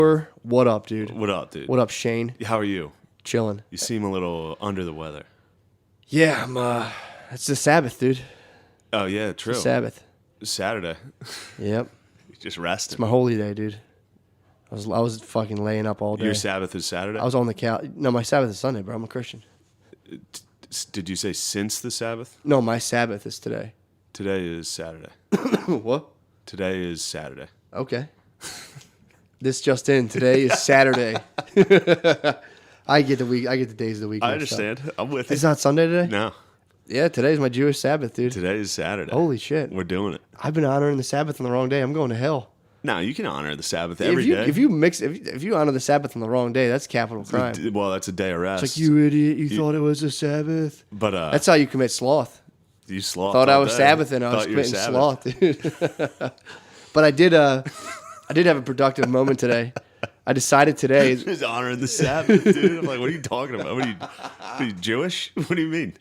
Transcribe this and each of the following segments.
What up, dude? What up, dude? What up, Shane? How are you? Chilling. You seem a little under the weather. Yeah, I'm. It's the Sabbath, dude. Oh yeah, true. It's the Sabbath. Saturday. Yep. Just resting. It's my holy day, dude. I was fucking laying up all day. Your Sabbath is Saturday? I was on the couch. No, my Sabbath is Sunday, bro. I'm a Christian. Did you say since the Sabbath? No, my Sabbath is today. Today is Saturday. What? Today is Saturday. Okay. This just in. Today is Saturday. I get the week. I get the days of the week. I understand. I'm with you. It's not Sunday today? No. Yeah, today's my Jewish Sabbath, dude. Today is Saturday. Holy shit. We're doing it. I've been honoring the Sabbath on the wrong day. I'm going to hell. No, you can honor the Sabbath every day. If you honor the Sabbath on the wrong day, that's capital crime. Well, that's a day of rest. It's like, you idiot, you thought it was a Sabbath. But that's how you commit sloth. You sloth. Thought I was Sabbathing, I was committing sloth, dude. But I did have a productive moment today. I decided today is honoring the Sabbath, dude. I'm like, what are you talking about? Are you Jewish? What do you mean?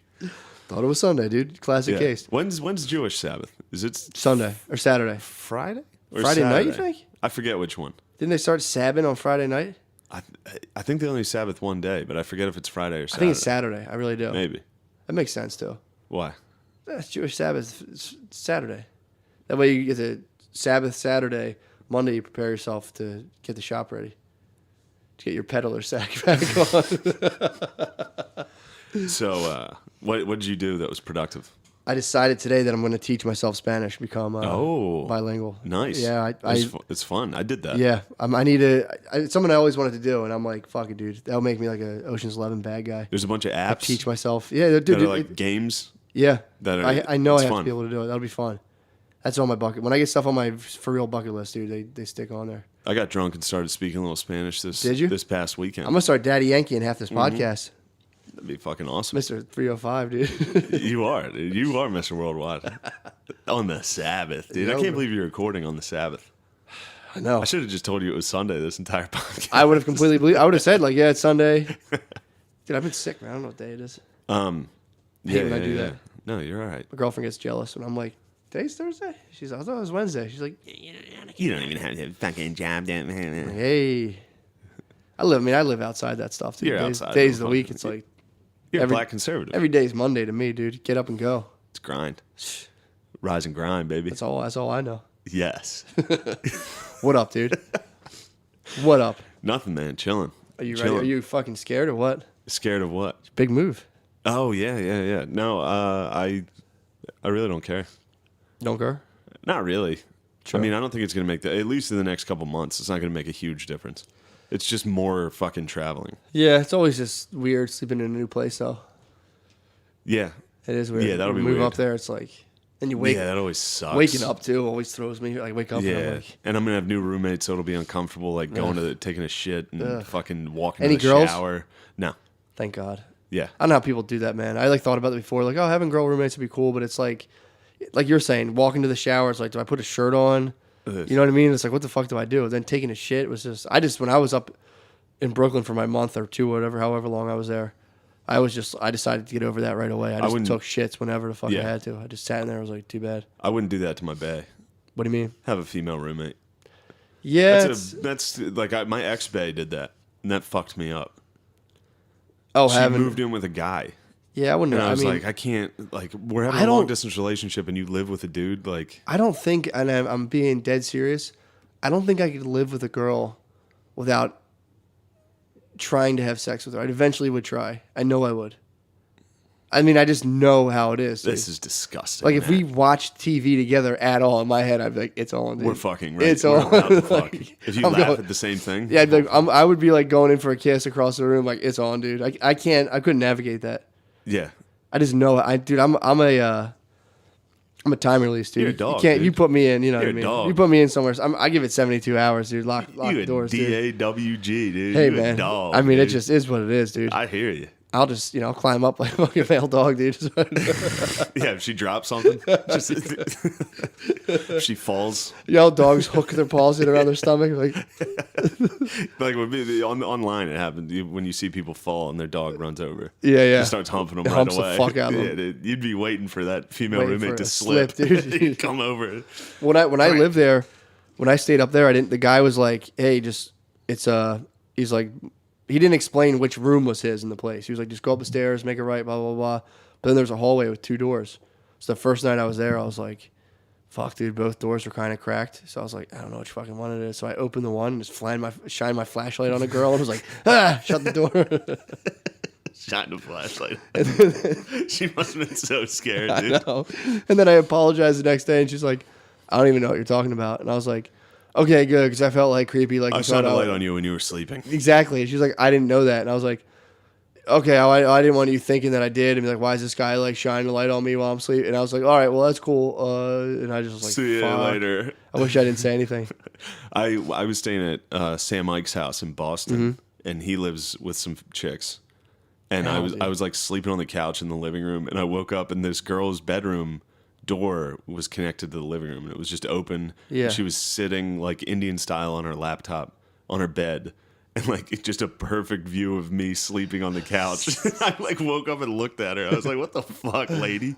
Thought it was Sunday, dude. Classic case. When's Jewish Sabbath? Is it Sunday or Saturday? Friday? Or Friday Saturday? night, you think? I forget which one. Didn't they start Sabbath on Friday night? I think they only Sabbath one day, but I forget if it's Friday or Saturday. I think it's Saturday. I really do. Maybe. That makes sense, too. Why? It's Jewish Sabbath. It's Saturday. That way you get the Sabbath Saturday. Monday you prepare yourself to get the shop ready. To get your peddler sack back on. So, what did you do that was productive? I decided today that I'm going to teach myself Spanish, become bilingual. Nice. Yeah, it's fun. I did that. Yeah, I need to. It's something I always wanted to do, and I'm like, fuck it, dude. That'll make me like a Ocean's 11 bad guy. There's a bunch of apps. I teach myself. Yeah, dude. That are like games. Yeah, I know I have fun. to be able to do it. That'll be fun. That's on my bucket. When I get stuff on my for real bucket list, dude, they stick on there. I got drunk and started speaking a little Spanish this past weekend. I'm gonna start Daddy Yankee in half this podcast. That'd be fucking awesome. Mr. 305, dude. You are Mr. Worldwide. On the Sabbath, dude. I can't believe you're recording on the Sabbath. I know. I should have just told you it was Sunday this entire podcast. I would have completely believed. I would have said, like, yeah, it's Sunday. Dude, I've been sick, man. I don't know what day it is. I hate when I do that. No, you're all right. My girlfriend gets jealous when I'm like, today's Thursday? She's like, I thought it was Wednesday. She's like, you don't even have a fucking job. Hey. I live outside that stuff, too. You're outside. Days of the week, it's like, you're a black conservative. Every day's Monday to me, dude. Get up and go. It's grind. Rise and grind, baby. That's all I know. Yes. What up, dude? What up? Nothing, man. Chilling. Are you ready? Are you fucking scared or what? Scared of what? Big move. Oh, yeah. No, I really don't care. Don't care? Not really. Sure. I mean, I don't think it's going to make at least in the next couple months, it's not going to make a huge difference. It's just more fucking traveling. Yeah, it's always just weird sleeping in a new place, though. Yeah. It is weird. Yeah, that'll be move weird. Up there, it's like, and you wake. Yeah, that always sucks. Waking up too always throws me. Like wake up. Yeah, and I'm like, and I'm gonna have new roommates, so it'll be uncomfortable. Like taking a shit and fucking walking Any to the girls? shower. No. Thank God. Yeah. I don't know how people do that, man. I like thought about it before. Like, oh, having girl roommates would be cool, but it's like you're saying, walking to the shower. It's like, do I put a shirt on? You know what I mean? It's like, what the fuck do I do? Then taking a shit was just. When I was up in Brooklyn for my month or two, however long I was there, I decided to get over that right away. I just took shits whenever the fuck I had to. I just sat in there. I was like, too bad. I wouldn't do that to my bae. What do you mean? Have a female roommate. Yeah, that's like my ex bae did that, and that fucked me up. Oh, she moved in with a guy. Yeah, I wouldn't. And I was like, I can't. Like, we're having a long distance relationship, and you live with a dude. Like, I don't think, and I'm being dead serious. I don't think I could live with a girl without trying to have sex with her. I eventually would try. I know I would. I mean, I just know how it is. This is disgusting. Like, if we watched TV together at all, in my head, I'd be like, it's on, dude. We're fucking right. It's on. Like, if you laugh at the same thing. Yeah, I'd be like, I would be like going in for a kiss across the room, like, it's on, dude. I couldn't navigate that. Yeah. I just know it. I'm a time release, dude. You're a dog, you can't. dude. You put me in. You know You're what I mean. a dog. You put me in somewhere. I give it 72 hours, dude. Lock the doors, dude. DAWG, dude. Hey, you man. A dog, I mean, dude. it just is what it is, dude. I hear you. I'll just, climb up like a fucking male dog, dude. Yeah, if she drops something, if she falls. Dogs hook their paws in around their stomach, like online it happens when you see people fall and their dog runs over. Yeah. Just starts humping them right Humps away. the fuck out of them. Yeah, dude, you'd be waiting for that female Waiting roommate for to a slip, dude. Come over. When I lived there, when I stayed up there, the guy was like, hey, just it's he's like, he didn't explain which room was his in the place. He was like, just go up the stairs, make it right, blah blah blah. But then there's a hallway with 2 doors. So the first night I was there, I was like, fuck, dude, both doors were kind of cracked. So I was like, I don't know which fucking one it is. So I opened the one and just shined my flashlight on a girl and was like, shut the door. Shine the flashlight. She must have been so scared, I dude. know. And then I apologized the next day, and she's like, I don't even know what you're talking about. And I was like, okay, good, because I felt like creepy. Like I shined a light on you when you were sleeping. Exactly. And she's like, I didn't know that. And I was like, okay, I didn't want you thinking that I did. And be like, why is this guy like shining a light on me while I'm sleeping? And I was like, all right, well, that's cool. And I just was like, see you fuck. later. I wish I didn't say anything. I was staying at Sam Ike's house in Boston, and he lives with some chicks. And I was like sleeping on the couch in the living room, and I woke up, and this girl's bedroom door was connected to the living room, and it was just open. Yeah. And she was sitting like Indian style on her laptop on her bed, and like it's just a perfect view of me sleeping on the couch. I like woke up and looked at her. I was like, "What the fuck, lady?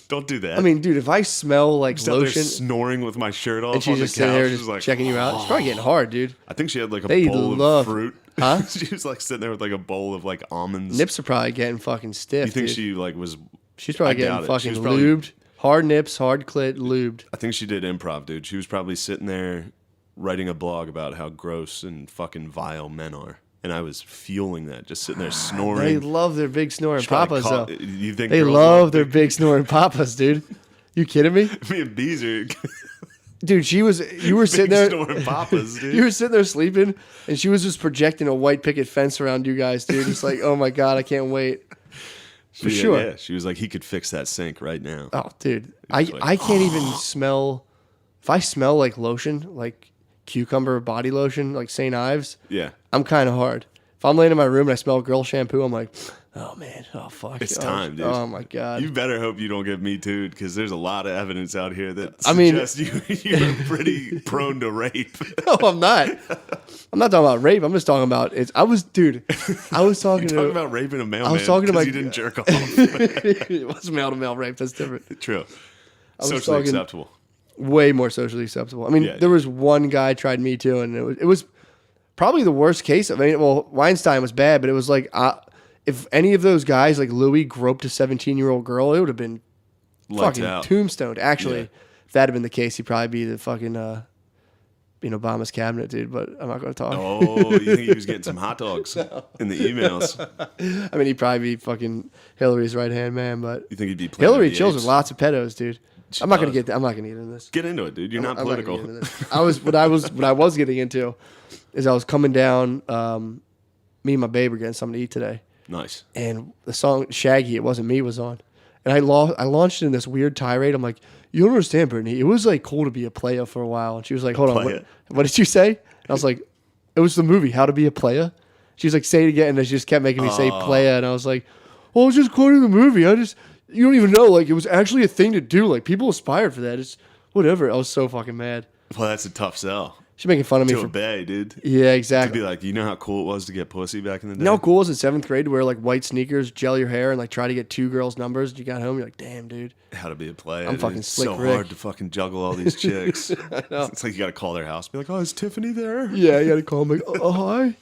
Don't do that." I mean, dude, if I smell like Just out there lotion snoring with my shirt off and she's on the just sitting couch, there she's just like checking you out, it's probably getting hard, dude. I think she had like a They bowl love- of fruit. Huh? She was like sitting there with like a bowl of like almonds. Nips are probably getting fucking stiff. You think dude. she like was? She's probably I getting doubt it. She fucking was probably- lubed. Hard nips, hard clit, lubed. I think she did improv, dude. She was probably sitting there writing a blog about how gross and fucking vile men are, and I was fueling that, just sitting there They snoring. love their big snoring She probably papas, though. You think They girls love their big snoring papas, dude. You kidding me? me and Beezer? Dude, you were sitting big there. snoring papas, dude. You were sitting there sleeping, and she was just projecting a white picket fence around you guys, dude. It's like, oh my God, I can't wait. For sure. Yeah, she was like, he could fix that sink right now. Oh, dude. like, I can't even smell. If I smell like lotion, like cucumber body lotion, like St. Ives, Yeah. I'm kind of hard. If I'm laying in my room and I smell girl shampoo, I'm like, oh man, oh fuck. It's Oh, time, dude. Oh my God. You better hope you don't get Me Too'd, because there's a lot of evidence out here that I mean- suggests you're pretty prone to rape. No, I'm not. I'm not talking about rape. I'm just talking about I was talking Talking about raping a mailman. I was talking to my- you didn't jerk off. it was male to male rape. That's different. True. was Socially talking- acceptable. Way more socially acceptable. I mean, Yeah. there was one guy tried Me Too, and it was probably the worst case. I mean, well, Weinstein was bad, but it was like if any of those guys like Louis groped a 17-year-old girl, it would have been Lights fucking out. tombstoned. Actually, Yeah. if that had been the case, he'd probably be the fucking in Obama's cabinet, dude. But I'm not going to talk. Oh, you think he was getting some hot dogs in the emails? I mean, he'd probably be fucking Hillary's right hand man. But You think he'd be playing Hillary with the chills apes? with lots of pedos, dude. She I'm not gonna does. get. I'm not gonna get into this. Get into it, dude. You're not I'm not gonna political. get into this. What I was getting into is I was coming down. Me and my babe were getting something to eat today, Nice. and the song Shaggy, It Wasn't Me, was on, and I launched in this weird tirade. I'm like, you don't understand, Brittany. It was like cool to be a playa for a while, and she was like, hold on, Playa? what did you say? And I was like, it was the movie How to Be a Playa. She was like, say it again, and she just kept making me say playa, and I was like, well, I was just quoting the movie. You don't even know, like it was actually a thing to do. Like people aspired for that. It's whatever. I was so fucking mad. Well, that's a tough sell. She's making fun of me To for obey, dude. yeah, To exactly. be like, you know how cool it was to get pussy back in the day? You know how cool it was in 7th grade to wear like white sneakers, gel your hair, and like try to get 2 girls' numbers? And you got home, you're like, damn, dude. How to be a player. I'm dude. fucking It's Slick so Rick. hard to fucking juggle all these chicks. know. It's like you got to call their house. Be like, oh, is Tiffany there? Yeah, you got to call him like, oh, hi.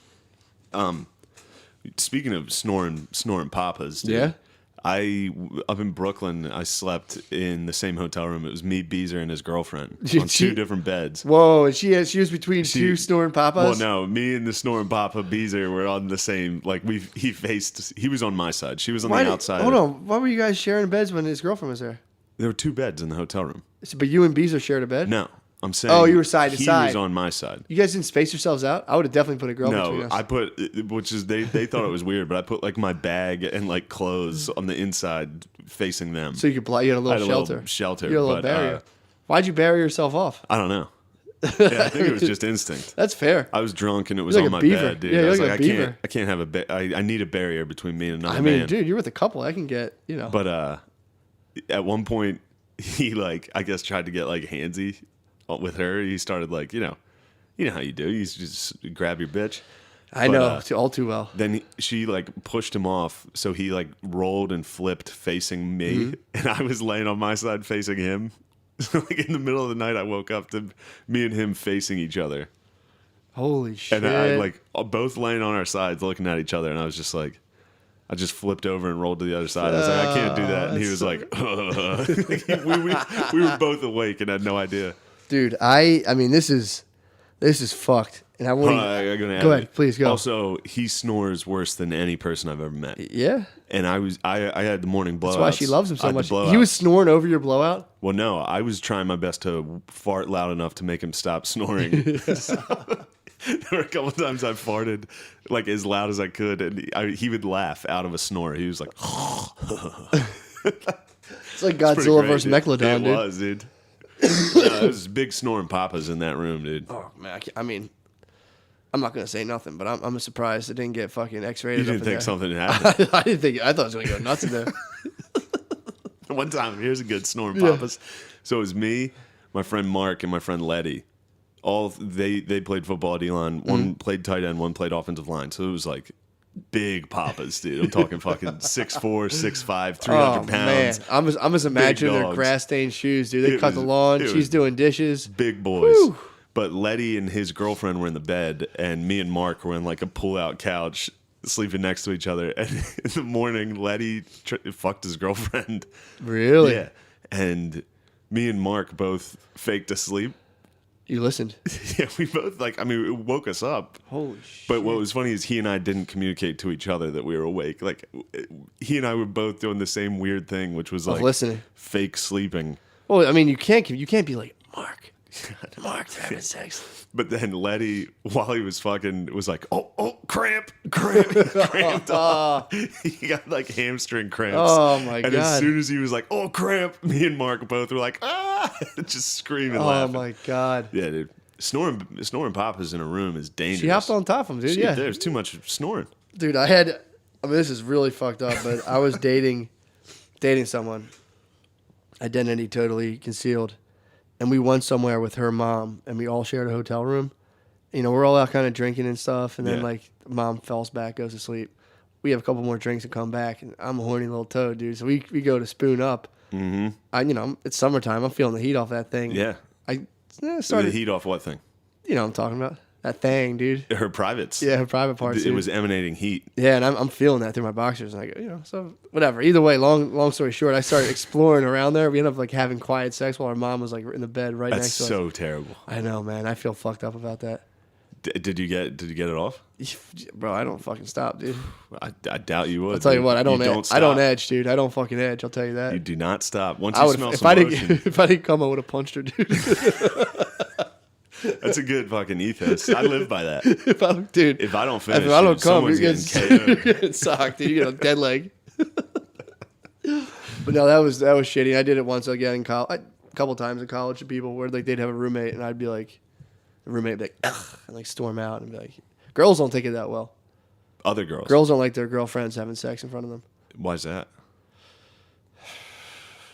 Speaking of snoring papas, dude, Yeah? up in Brooklyn, I slept in the same hotel room. It was me, Beezer, and his girlfriend Dude, on she- 2 different beds. Whoa, and she was between 2 snoring papas? Well, no, me and the snoring papa Beezer were on the same. Like he was on my side. She was on the outside. Hold on. Why were you guys sharing beds when his girlfriend was there? There were 2 beds in the hotel room. But you and Beezer shared a bed? No, I'm saying. Oh, you were side to he side. was on my side. You guys didn't space yourselves out? I would have definitely put a girl between No, us. I put, which is they thought it was weird, but I put like my bag and like clothes on the inside facing them. So you could you had a I little had a shelter. little shelter, You had a little but, barrier. Why'd you bury yourself off? I don't know. Yeah, I think it was just instinct. That's fair. I was drunk and it was You're on like my a beaver. bed, dude. Yeah, I you're was like like, a beaver. I can't have I need a barrier between me and another I mean, man. dude, you're with a couple. I can get, But at one point, he like I guess tried to get like handsy with her. He started like you know how you do. You just grab your bitch. I But, know all too well. Then she like pushed him off, so he like rolled and flipped facing me, Mm-hmm. and I was laying on my side facing him. So like in the middle of the night, I woke up to me and him facing each other. Holy shit. And I like both laying on our sides looking at each other, and I was just like, I just flipped over and rolled to the other side. I was like, I can't do that. And he was like, we were both awake and had no idea. Dude, I mean, this is fucked. And I want to go ahead, please go. Also, he snores worse than any person I've ever met. Yeah. And I had the morning blowouts. That's why she loves him so much. He was snoring over your blowout? Well, no, I was trying my best to fart loud enough to make him stop snoring. There were a couple of times I farted like as loud as I could, and he would laugh out of a snore. He was like, it's like Godzilla versus Megalodon, dude. It was, dude. It was big snoring Poppas in that room, dude. Oh man, I mean, I'm not gonna say nothing, but I'm surprised it didn't get fucking X-rated. You didn't think something happened? I didn't think. I thought it was gonna go nuts in there. One time, here's a good snoring Poppas. So it was me, my friend Mark, and my friend Letty. All they played football at Elon. One played tight end, one played offensive line. So it was like big Poppas, dude. I'm talking fucking 6'4", 6'5", 300 pounds. Man. I'm just imagining their grass stained shoes, dude. They cut the lawn. She's doing dishes. Big boys. Whew. But Letty and his girlfriend were in the bed, and me and Mark were in like a pull-out couch, sleeping next to each other. And in the morning, Letty fucked his girlfriend. Really? Yeah. And me and Mark both faked asleep. You listened. Yeah, we both it woke us up. Holy shit. But what was funny is he and I didn't communicate to each other that we were awake. Like, he and I were both doing the same weird thing, which was like listening. Fake sleeping. Well, I mean, you can't be like, Mark's having sex. But then Letty, while he was fucking, was like, oh, cramp. He cramped up. He got like hamstring cramps. Oh my God. And as soon as he was like, oh, cramp, me and Mark both were like, just screaming, laughing. Oh my God. Yeah, dude. Snoring Poppas in a room is dangerous. She hopped on top of him, dude. Yeah. There's too much snoring. Dude, this is really fucked up, but I was dating someone. Identity totally concealed. And we went somewhere with her mom, and we all shared a hotel room. You know, we're all out kind of drinking and stuff, and then, like, mom falls back, goes to sleep. We have a couple more drinks and come back, and I'm a horny little toad, dude. So we go to spoon up. Mm-hmm. It's summertime. I'm feeling the heat off that thing. Yeah. I started... The heat off what thing? You know what I'm talking about. That thing, dude. Her privates. Yeah, her private parts. It was emanating heat. Yeah, and I'm feeling that through my boxers. And I go, so whatever. Either way, long story short, I started exploring around there. We ended up like having quiet sex while our mom was like in the bed right next to us. That's so terrible. I know, man. I feel fucked up about that. Did you get it off? Bro, I don't fucking stop, dude. I doubt you would. I'll tell you what, I don't edge, dude. I don't fucking edge. I'll tell you that. You do not stop. Once you smell some lotion. If I didn't come, I would have punched her, dude. That's a good fucking ethos. I live by that. If I don't finish, if I don't come, you're getting socked, dude. You get a dead leg. But no, that was shitty. I did it once again in college, a couple times in college to people where like they'd have a roommate and I'd be like, the roommate would be like, ugh, and like storm out and be like, girls don't take it that well. Other girls. Girls don't like their girlfriends having sex in front of them. Why's that?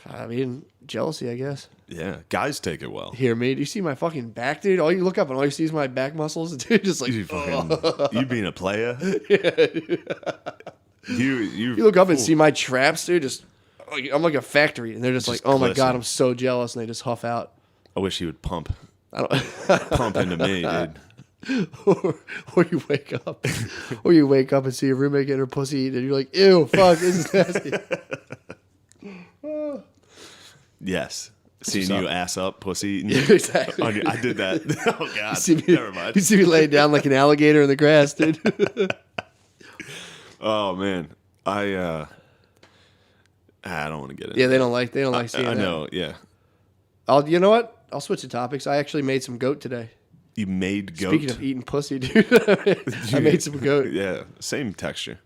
I mean, jealousy, I guess. Yeah, guys take it well. Here, me. Do you see my fucking back, dude? All you look up and all you see is my back muscles, dude. Just like you being a player. Yeah. You look up and see my traps, dude. Just I'm like a factory, and they're just like, oh my God, I'm so jealous, and they just huff out. I wish he would pump. I don't pump into me, dude. Or you wake up, and see your roommate getting her pussy eaten, and you're like, ew, fuck, this is nasty. Yes. Seeing you ass up, pussy eating. Yeah, exactly. I did that. Oh, God. Never mind. You see me laying down like an alligator in the grass, dude. Oh, man. I don't want to get into Yeah, they don't like seeing that. I know, yeah. You know what? I'll switch the topics. I actually made some goat today. You made goat? Speaking of eating pussy, dude. I made some goat. Yeah, same texture.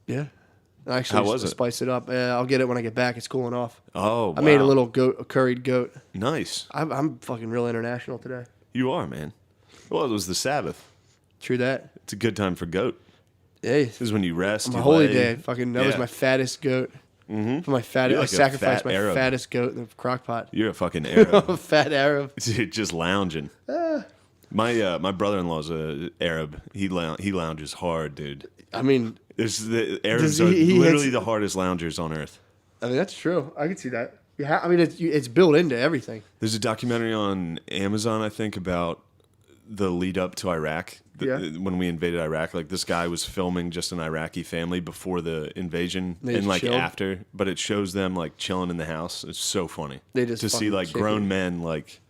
Yeah. Actually, how was it? Spice it up. I'll get it when I get back. It's cooling off. Oh, wow. I made a curried goat. Nice. I'm fucking real international today. You are, man. Well, it was the Sabbath. True that. It's a good time for goat. Hey. This is when you rest. My holy day. Fucking that was my fattest goat. Mm-hmm. For my fattest, I sacrificed my fattest goat in the crock pot. You're a fucking Arab. A fat Arab. Just lounging. My brother's an Arab. He lounges hard, dude. I mean, the Arabs are literally the hardest loungers on earth. I mean, that's true. I can see that. I mean, it's built into everything. There's a documentary on Amazon, I think, about the lead up to Iraq. When we invaded Iraq, like this guy was filming just an Iraqi family before the invasion and like chilled after, but it shows them like chilling in the house. It's so funny to see like grown men like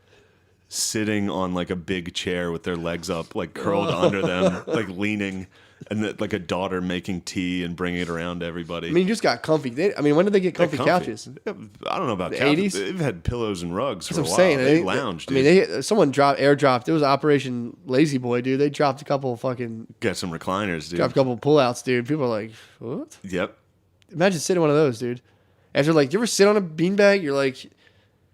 sitting on like a big chair with their legs up, like curled under them, like leaning, and like a daughter making tea and bringing it around to everybody. I mean, you just got comfy. When did they get comfy couches? I don't know about the couches. 80s? They've had pillows and rugs for a while. Saying. They lounged. Dude. I mean, someone airdropped. It was Operation Lazy Boy, dude. They dropped a couple of fucking. Got some recliners, dude. Dropped a couple of pullouts, dude. People are like, what? Yep. Imagine sitting on one of those, dude. After like, you ever sit on a beanbag? You're like.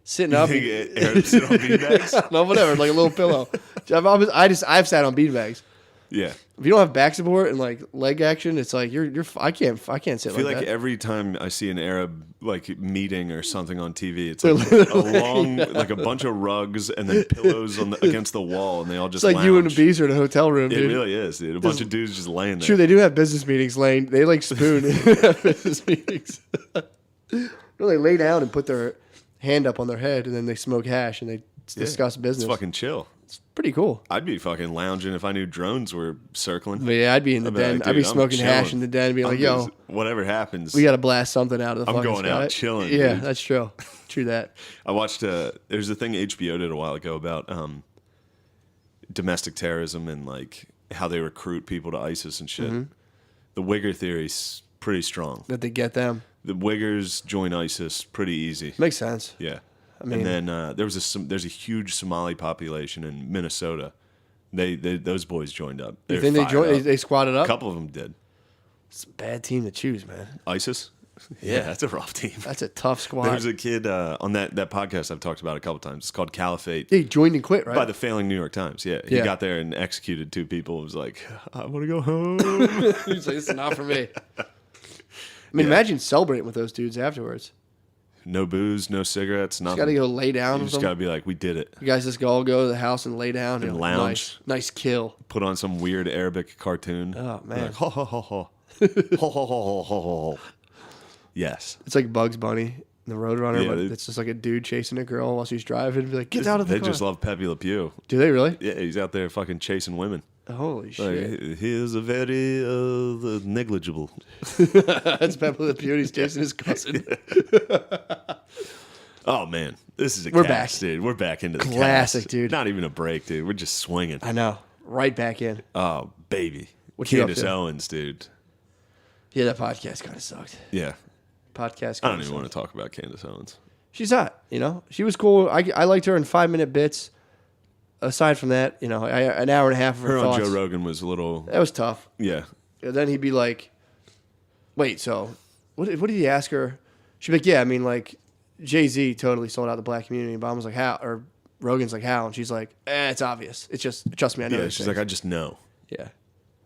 Sitting up, sit on beanbags. No, whatever, like a little pillow. I've sat on beanbags. Yeah. If you don't have back support and like leg action, it's like I can't sit like that. I feel like every time I see an Arab like meeting or something on TV, it's like a long, like a bunch of rugs and then pillows against the wall, and they all just. It's like lounge. you and a beast are in a hotel room, dude. It really is, dude. A bunch of dudes just laying there. True, they do have business meetings. They like spoon business meetings. No, they lay down and put their hand up on their head, and then they smoke hash and they discuss business. It's fucking chill. It's pretty cool. I'd be fucking lounging if I knew drones were circling. But yeah, I'd be in the den. Like, I'd be smoking hash in the den and be like, yo, whatever happens, we got to blast something out of the fucking going sky. out chilling. Yeah, dude. that's true. True that. I watched, there's a thing HBO did a while ago about domestic terrorism and like how they recruit people to ISIS and shit. Mm-hmm. The Wigger theory's pretty strong. That they get them. The Wiggers join ISIS pretty easy. Makes sense. Yeah. I mean, and then there's a huge Somali population in Minnesota. Those boys joined up. You think they joined? They squatted up. A couple of them did. It's a bad team to choose, man. ISIS. Yeah, that's a rough team. That's a tough squad. There was a kid on that podcast I've talked about a couple times. It's called Caliphate. Yeah, he joined and quit, right? By the failing New York Times. Yeah, he got there and executed 2 people. It was like, I want to go home. He's like, this is not for me. I mean, imagine celebrating with those dudes afterwards. No booze, no cigarettes, nothing. You got to go lay down. You just got to be like, we did it. You guys just all go to the house and lay down and lounge. Nice kill. Put on some weird Arabic cartoon. Oh man. Like, ho ho ho ho, ho ho ho ho ho. Yes. It's like Bugs Bunny, the Roadrunner, but it's just like a dude chasing a girl while she's driving. Be like, get out of the car. They just love Pepe Le Pew. Do they really? Yeah, he's out there fucking chasing women. Holy shit. He is a very negligible. That's Pepe Le Pew. He's chasing his cousin. Oh, man. This is We're back, dude. We're back into the classic, cast. Dude. Not even a break, dude. We're just swinging. I know. Right back in. Oh, baby. What you Candace Owens, dude. Yeah, that podcast kind of sucked. Yeah. Podcast. I don't even want to talk about Candace Owens. She's hot, She was cool. I liked her in 5-minute bits. Aside from that, an hour and a half of her thoughts. On Joe Rogan was a little... That was tough. Yeah. And then he'd be like, wait, so what did he ask her? She'd be like, yeah, I mean, like, Jay-Z totally sold out the black community. And Obama's like, how? Or Rogan's like, how? And she's like, it's obvious. It's just, trust me, I know. Yeah, she's like, I just know. Yeah.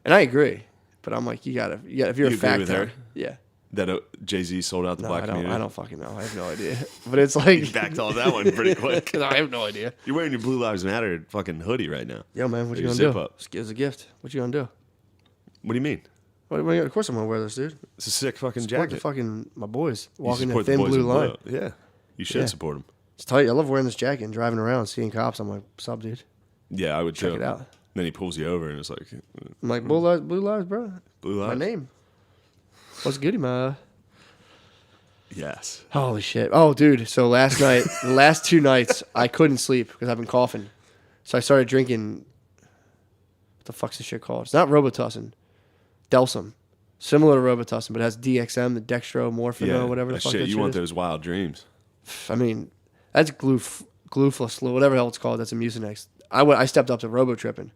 And I agree. But I'm like, you gotta if you're a fact with her? Yeah. That Jay-Z sold out the black community? I don't fucking know. I have no idea. But it's like... You backed off that one pretty quick. I have no idea. You're wearing your Blue Lives Matter fucking hoodie right now. Yo, man, what you gonna do? It's a gift. What you gonna do? What do you mean? Of course I'm gonna wear this, dude. It's a sick fucking support jacket. My boys walking the thin blue line. Yeah. You should support them. It's tight. I love wearing this jacket and driving around, seeing cops. I'm like, what's up, dude? Yeah, I would check it out. Then he pulls you over and it's like... I'm like, blue lives, bro. Blue lives. My name. What's goody, ma? Yes. Holy shit. Oh, dude. So last night, the last 2 nights, I couldn't sleep because I've been coughing. So I started drinking. What the fuck's this shit called? It's not Robitussin. Delsum. Similar to Robitussin, but it has DXM, the dextromorphino, whatever the fuck that shit you want is. those wild dreams. I mean, that's Gluflus, whatever the hell it's called. That's a Mucinex. I stepped up to Robo-tripping.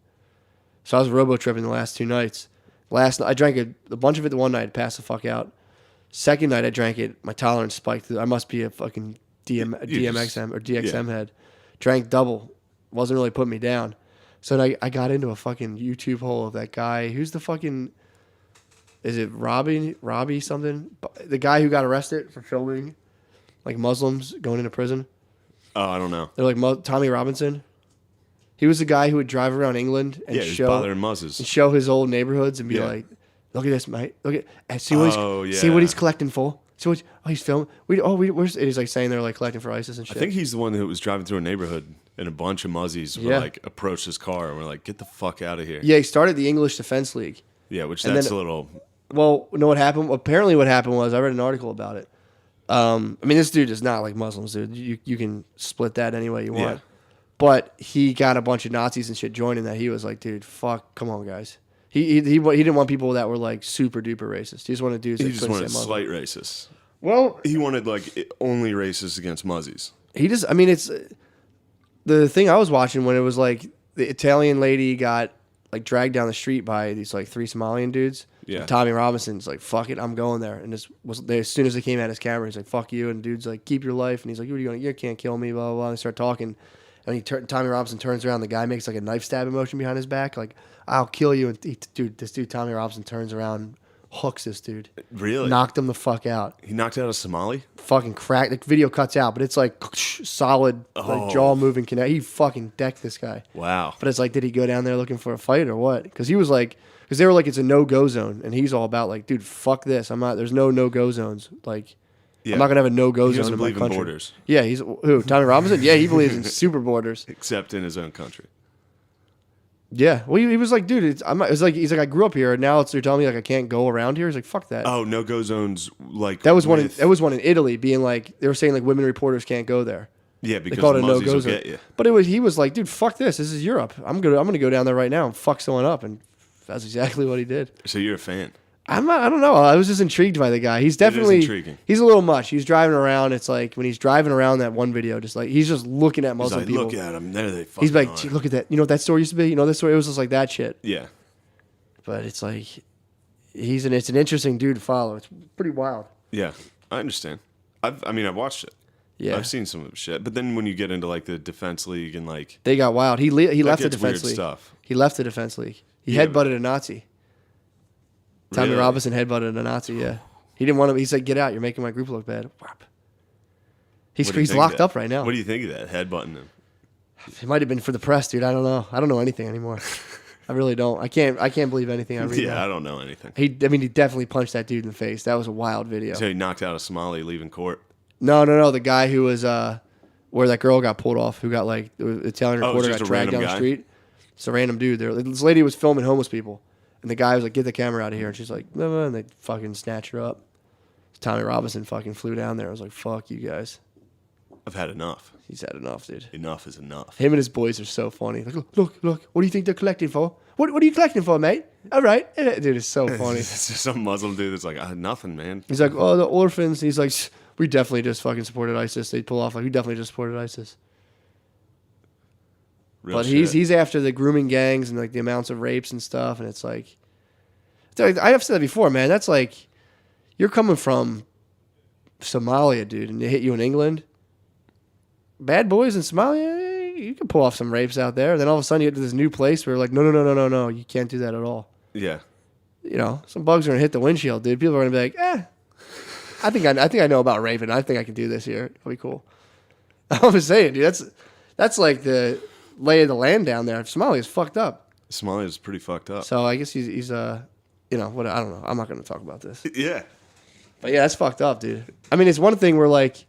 So I was Robo-tripping the last 2 nights. Last night, I drank a bunch of it the one night, passed the fuck out. Second night I drank it, my tolerance spiked. I must be a fucking DMXM or DXM head. Drank double. Wasn't really putting me down. So then I got into a fucking YouTube hole of that guy. Who's the fucking... Is it Robbie something? The guy who got arrested for filming like Muslims going into prison. Oh, I don't know. They're like Tommy Robinson. He was the guy who would drive around England and show his old neighborhoods and be like, look at this, mate. Look at see what he's collecting for. See what he's filming. Where's and he's like saying they're like collecting for ISIS and shit. I think he's the one who was driving through a neighborhood and a bunch of muzzies were like approached his car and were like, "Get the fuck out of here." Yeah, he started the English Defense League. Yeah, which that's a little. Well, you know what happened? Apparently, what happened was I read an article about it. I mean, this dude is not like Muslims, dude. You can split that any way you want. Yeah. But he got a bunch of Nazis and shit joining that. He was like, dude, fuck, come on, guys. He didn't want people that were like super duper racist. He just wanted dudes. He just wanted slight racists. Well, he wanted like only racist against muzzies. He just, I mean, it's the thing I was watching when it was like the Italian lady got like dragged down the street by these like 3 Somalian dudes. Yeah. Tommy Robinson's like, fuck it, I'm going there. And as soon as they came at his camera, he's like, fuck you. And the dude's like, keep your life. And he's like, what are you going to, you can't kill me, blah, blah, blah. And they start talking. And Tommy Robinson turns around. The guy makes like a knife stabbing motion behind his back. Like, I'll kill you. And this dude, Tommy Robinson, turns around, hooks this dude. Really? Knocked him the fuck out. He knocked out a Somali? Fucking cracked. The video cuts out, but it's like solid, like jaw moving connect. He fucking decked this guy. Wow. But it's like, did he go down there looking for a fight or what? Because he was like, because they were like, it's a no-go zone. And he's all about like, dude, fuck this. There's no no-go zones. Like, I'm not going to have a no-go zone in my country. In borders. Yeah, he's, who, Tommy Robinson? Yeah, he believes in super borders. Except in his own country. Yeah. Well, he was like, dude, he's like, I grew up here, and now they're telling me like I can't go around here. He's like, fuck that. Oh, no-go zones like that was one in Italy, being like, they were saying like women reporters can't go there. Yeah, because they called the it a no-go zone. Get you. But he was like, dude, fuck this. This is Europe. I'm gonna go down there right now and fuck someone up, and that's exactly what he did. So you're a fan? I don't know. I was just intrigued by the guy. He's definitely intriguing. He's a little much. He's driving around. It's like when he's driving around that one video, just like he's just looking at Muslim people. Look at him. There they fucking He's like, are. gee, look at that. You know what that store used to be? You know that store? It was just like that shit. Yeah. But it's like it's an interesting dude to follow. It's pretty wild. Yeah, I understand. I've watched it. Yeah, I've seen some of the shit. But then when you get into like the Defense League and like they got wild. He left the Defense League. Stuff. He left the Defense League. He headbutted a Nazi. Tommy Robinson headbutted a Nazi. Yeah, he didn't want him. He said, "Get out! You're making my group look bad." He's locked up right now. What do you think of that headbutting him? It might have been for the press, dude. I don't know. I don't know anything anymore. I really don't. I can't believe anything I read. Yeah, now. I don't know anything. He definitely punched that dude in the face. That was a wild video. So he knocked out a Somali leaving court. No. The guy who was where that girl got pulled off, who got like the Italian reporter got dragged down the street. It's a random dude there. This lady was filming homeless people, and the guy was like, "Get the camera out of here," and she's like, "No," and they fucking snatch her up. Tommy Robinson fucking flew down there. I was like, "Fuck you guys." I've had enough. He's had enough, dude. Enough is enough. Him and his boys are so funny. Like, look. What do you think they're collecting for? What are you collecting for, mate? All right. Dude, it's so funny. It's just some Muslim dude that's like, nothing, man. He's like, oh, the orphans. He's like, we definitely just fucking supported ISIS. They pull off like, we definitely just supported ISIS. But he's after the grooming gangs and like the amounts of rapes and stuff. And it's like, I've said that before, man. That's like, you're coming from Somalia, dude, and they hit you in England. Bad boys in Somalia, you can pull off some rapes out there. And then all of a sudden you get to this new place where like, no, you can't do that at all. Yeah. You know, some bugs are gonna hit the windshield, dude. People are gonna be like, I think I know about raping. I think I can do this here. It'll be cool. I'm just saying, dude. That's like the lay of the land down there. Somalia is fucked up. Somalia is pretty fucked up. So I guess he's you know what? I don't know. I'm not gonna talk about this. Yeah. But yeah, that's fucked up, dude. I mean, it's one thing where like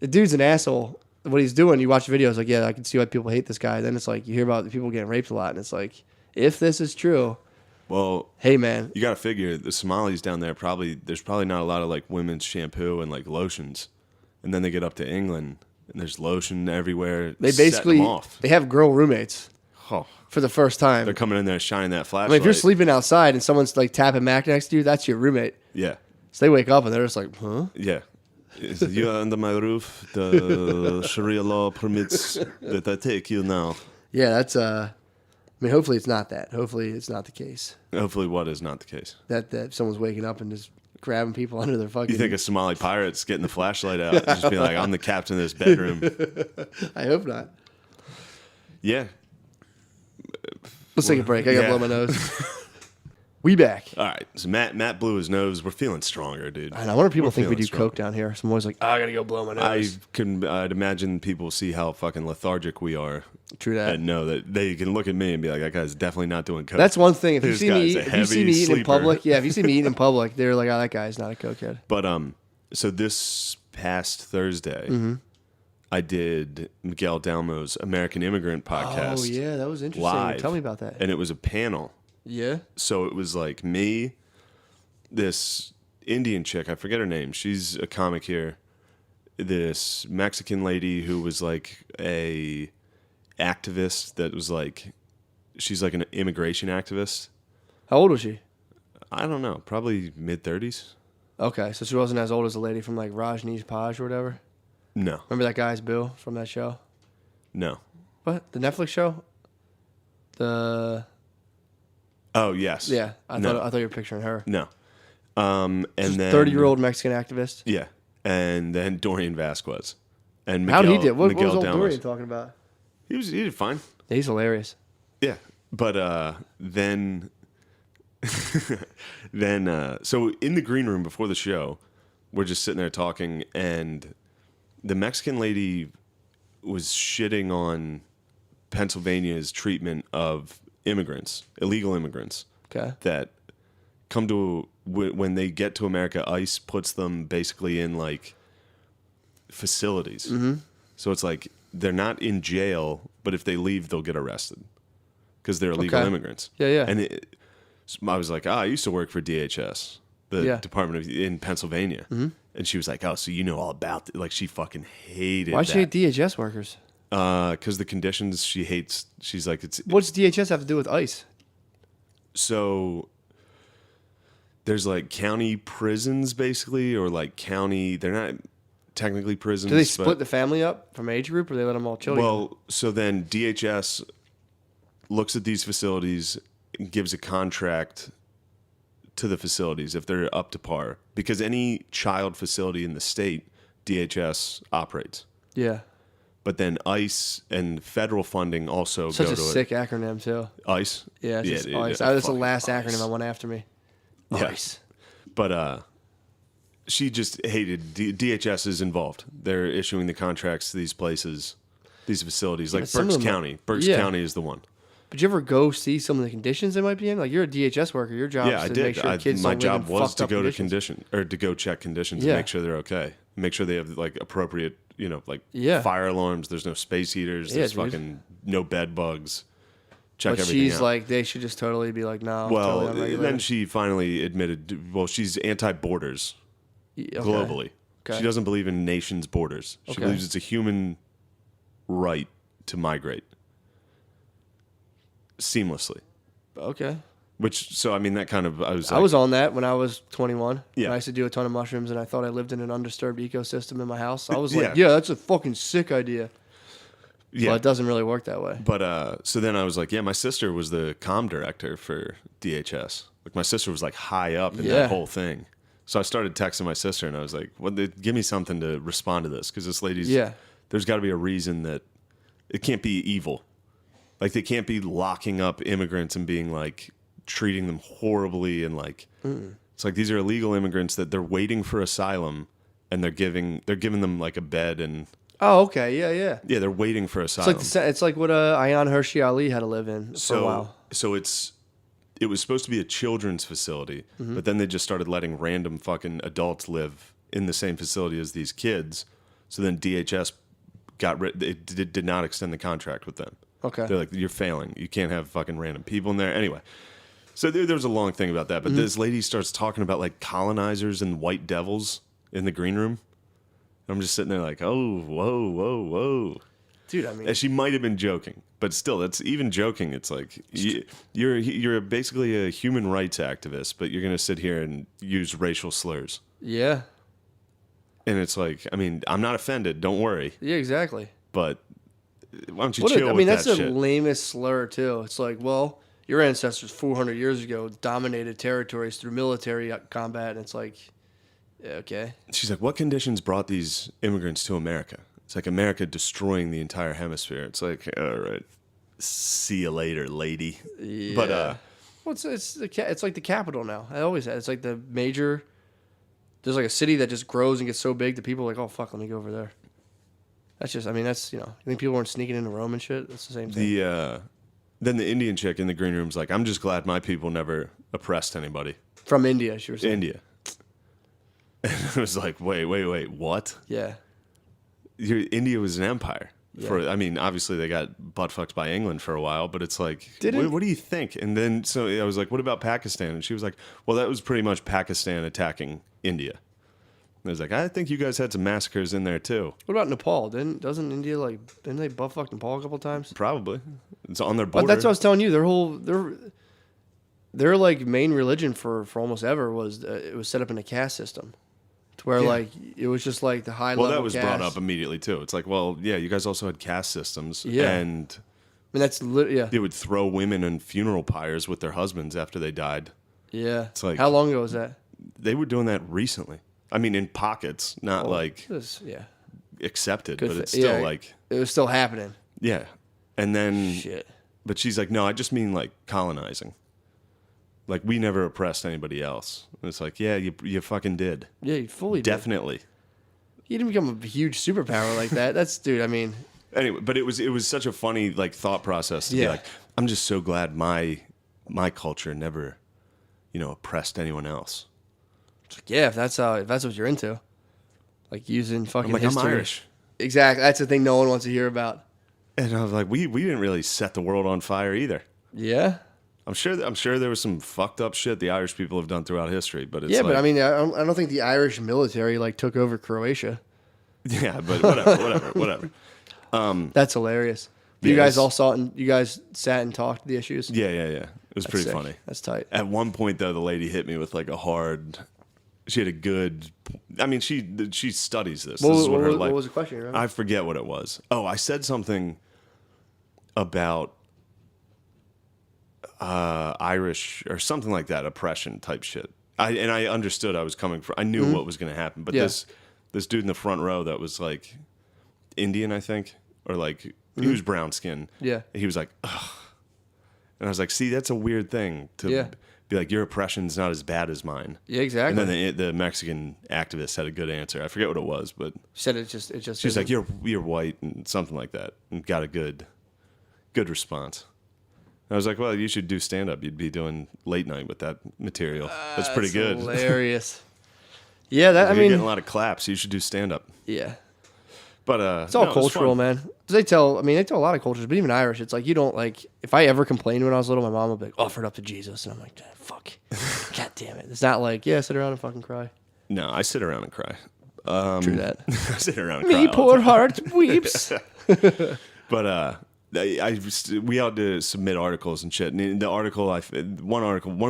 the dude's an asshole. What he's doing, you watch videos like, yeah, I can see why people hate this guy. Then it's like you hear about the people getting raped a lot, and it's like, if this is true, well, hey man, you got to figure the Somalis down there there's probably not a lot of like women's shampoo and like lotions, and then they get up to England and there's lotion everywhere. They basically they have girl roommates for the first time. They're coming in there shining that flashlight. I mean, if you're sleeping outside and someone's like tapping Mac next to you, that's your roommate. Yeah. So they wake up and they're just like, huh? Yeah. You are under my roof. The Sharia law permits that I take you now. Yeah, that's I mean, hopefully it's not that. Hopefully it's not the case. Hopefully what is not the case? That someone's waking up and just grabbing people under their fucking... You think a Somali pirate's getting the flashlight out and just being like, I'm the captain of this bedroom. I hope not. Yeah. Let's take a break. I gotta blow my nose. We back. All right. So Matt blew his nose. We're feeling stronger, dude. And I wonder if people think we do coke down here. So I'm always like, I gotta go blow my nose. I'd imagine people see how fucking lethargic we are. True that. And know that they can look at me and be like, that guy's definitely not doing coke. That's one thing. If you see me eating in public, sleeper. if you see me eating in public, they're like, oh, that guy's not a cokehead. But so this past Thursday, I did Miguel Dalmo's American Immigrant podcast. Oh yeah, that was interesting. Live. Tell me about that. And it was a panel. Yeah. So it was like me, this Indian chick, I forget her name. She's a comic here. This Mexican lady who was like a activist that was like, she's like an immigration activist. How old was she? I don't know, probably mid-30s. Okay, so she wasn't as old as the lady from like Rajneesh Paj or whatever. No. Remember that guy's Bill from that show? No. What? The Netflix show? Oh yes. Yeah, I thought you were picturing her. No. And then 30-year-old Mexican activist. Yeah, and then Dorian Vasquez, and Miguel, How did he do? What Miguel was old Dalmas. Dorian talking about? He did fine. Yeah, he's hilarious. Yeah, but then so in the green room before the show, we're just sitting there talking, and the Mexican lady was shitting on Pennsylvania's treatment of immigrants, illegal immigrants. Okay. That come to when they get to America, ICE puts them basically in like facilities. Mm-hmm. So it's like they're not in jail, but if they leave, they'll get arrested because they're illegal immigrants. Yeah, yeah. And I was like, I used to work for DHS, the Department in Pennsylvania. Mm-hmm. And she was like, oh, so you know all about it. Like she fucking hated Why'd she hate DHS workers? Because the conditions she hates, she's like, What's DHS have to do with ICE? So there's like county prisons basically, or like county, they're not technically prisons. Do they split the family up from age group, or they let them all chill? Well, so then DHS looks at these facilities and gives a contract to the facilities if they're up to par. Because any child facility in the state, DHS operates. Yeah. But then ICE and federal funding also Such go a to sick acronym, too. ICE? Yeah, it's just ICE. That's the last acronym I want after me. Yeah. ICE. But she just hated DHS is involved. They're issuing the contracts to these places, these facilities, like Berks County. Berks County is the one. But you ever go see some of the conditions they might be in? Like you're a DHS worker, your job is to make sure kids my don't live job in was fucked to up go conditions. to go check conditions and make sure they're okay. Make sure they have like appropriate, fire alarms. There's no space heaters. There's fucking no bed bugs. Check but everything she's out. like, they should just totally be like, no. Well, totally then she finally admitted, she's anti-borders globally. Okay. She doesn't believe in nations' borders. She believes it's a human right to migrate seamlessly. Okay. That kind of, I was on that when I was 21. Yeah. I used to do a ton of mushrooms, and I thought I lived in an undisturbed ecosystem in my house. I was like, yeah, that's a fucking sick idea. Yeah. Well, it doesn't really work that way. But so then I was like, yeah, my sister was the comm director for DHS. Like my sister was like high up in that whole thing. So I started texting my sister, and I was like, give me something to respond to this, because this lady's, there's got to be a reason that it can't be evil. Like they can't be locking up immigrants and being like treating them horribly, and like it's like these are illegal immigrants that they're waiting for asylum, and they're giving them like a bed and. Oh, okay, yeah. Yeah, they're waiting for asylum. It's like what Ayan Hershey Ali had to live in for a while. So it was supposed to be a children's facility, but then they just started letting random fucking adults live in the same facility as these kids. So then DHS did not extend the contract with them. Okay. They're like, you're failing. You can't have fucking random people in there. Anyway, so there was a long thing about that. But this lady starts talking about like colonizers and white devils in the green room. I'm just sitting there like, oh, whoa. Dude, I mean... And she might have been joking, but still, that's even joking. It's like, you're basically a human rights activist, but you're going to sit here and use racial slurs. Yeah. And it's like, I mean, I'm not offended. Don't worry. Yeah, exactly. But why don't you chill with that shit? That's the lamest slur, too. It's like, well, your ancestors 400 years ago dominated territories through military combat, and it's like... Okay. She's like, what conditions brought these immigrants to America? It's like America destroying the entire hemisphere. It's like, all right, see you later, lady. Yeah. But it's like the capital now. I always had. It's like the major. There's like a city that just grows and gets so big that people are like, oh fuck, let me go over there. That's just. I mean, that's I think people weren't sneaking into Rome and shit. That's the same thing. Then the Indian chick in the green room's like, I'm just glad my people never oppressed anybody. From India, she was saying. India. And I was like, wait, what? Yeah. India was an empire. Yeah. I mean, obviously they got butt fucked by England for a while, but it's like, Did it? what do you think? And then so I was like, what about Pakistan? And she was like, well, that was pretty much Pakistan attacking India. And I was like, I think you guys had some massacres in there too. What about Nepal? Doesn't India didn't they butt fuck Nepal a couple times? Probably. It's on their border. But that's what I was telling you. Their like main religion for almost ever was it was set up in a caste system, to where like it was just like the high level. Well, that was caste. brought up immediately too. It's like, well, yeah, you guys also had caste systems, Yeah. and I mean that's yeah. they would throw women in funeral pyres with their husbands after they died. Yeah. It's like, how long ago was that? They were doing that recently. I mean, in pockets, not like accepted, but it's still like it was still happening. Yeah, and then Shit. But she's like, no, I just mean like colonizing. Like we never oppressed anybody else. And it's like, yeah, you fucking did. Yeah, you fully definitely. Did. You didn't become a huge superpower like that. That's dude. I mean. Anyway, but it was such a funny like thought process to be like, I'm just so glad my culture never, oppressed anyone else. It's like, yeah, if that's what you're into, like using fucking history. I'm Irish. Exactly. That's the thing no one wants to hear about. And I was like, we didn't really set the world on fire either. Yeah. I'm sure there was some fucked up shit the Irish people have done throughout history, but it's but I mean, I don't think the Irish military like took over Croatia. Yeah, but whatever. That's hilarious. You guys all saw it, and you guys sat and talked the issues. Yeah. It was pretty funny. That's tight. At one point, though, the lady hit me with like a hard. She had a good. I mean, she studies this. This is what her life. What was the question? Remember? I forget what it was. Oh, I said something about Irish or something like that, oppression type shit. I understood I was coming from. I knew what was going to happen, but this dude in the front row that was like Indian, I think, or like he was brown skin. Yeah, he was like, ugh. And I was like, see, that's a weird thing to be like, your oppression's not as bad as mine. Yeah, exactly. And then the Mexican activist had a good answer. I forget what it was, but she said it just. She's like, you're white and something like that, and got a good response. I was like, well, you should do stand up. You'd be doing late night with that material. That's pretty good. Hilarious. Yeah, that you're getting a lot of claps. You should do stand up. Yeah. But it's all cultural, man. They tell a lot of cultures, but even Irish, it's like you don't like. If I ever complained when I was little, my mom would be like, "Offer it up to Jesus," and I'm like, "Fuck, god damn it!" It's not like, sit around and fucking cry. No, I sit around and cry. True that. I sit around and cry. Me poor heart weeps. But we had to submit articles and shit. And the article, one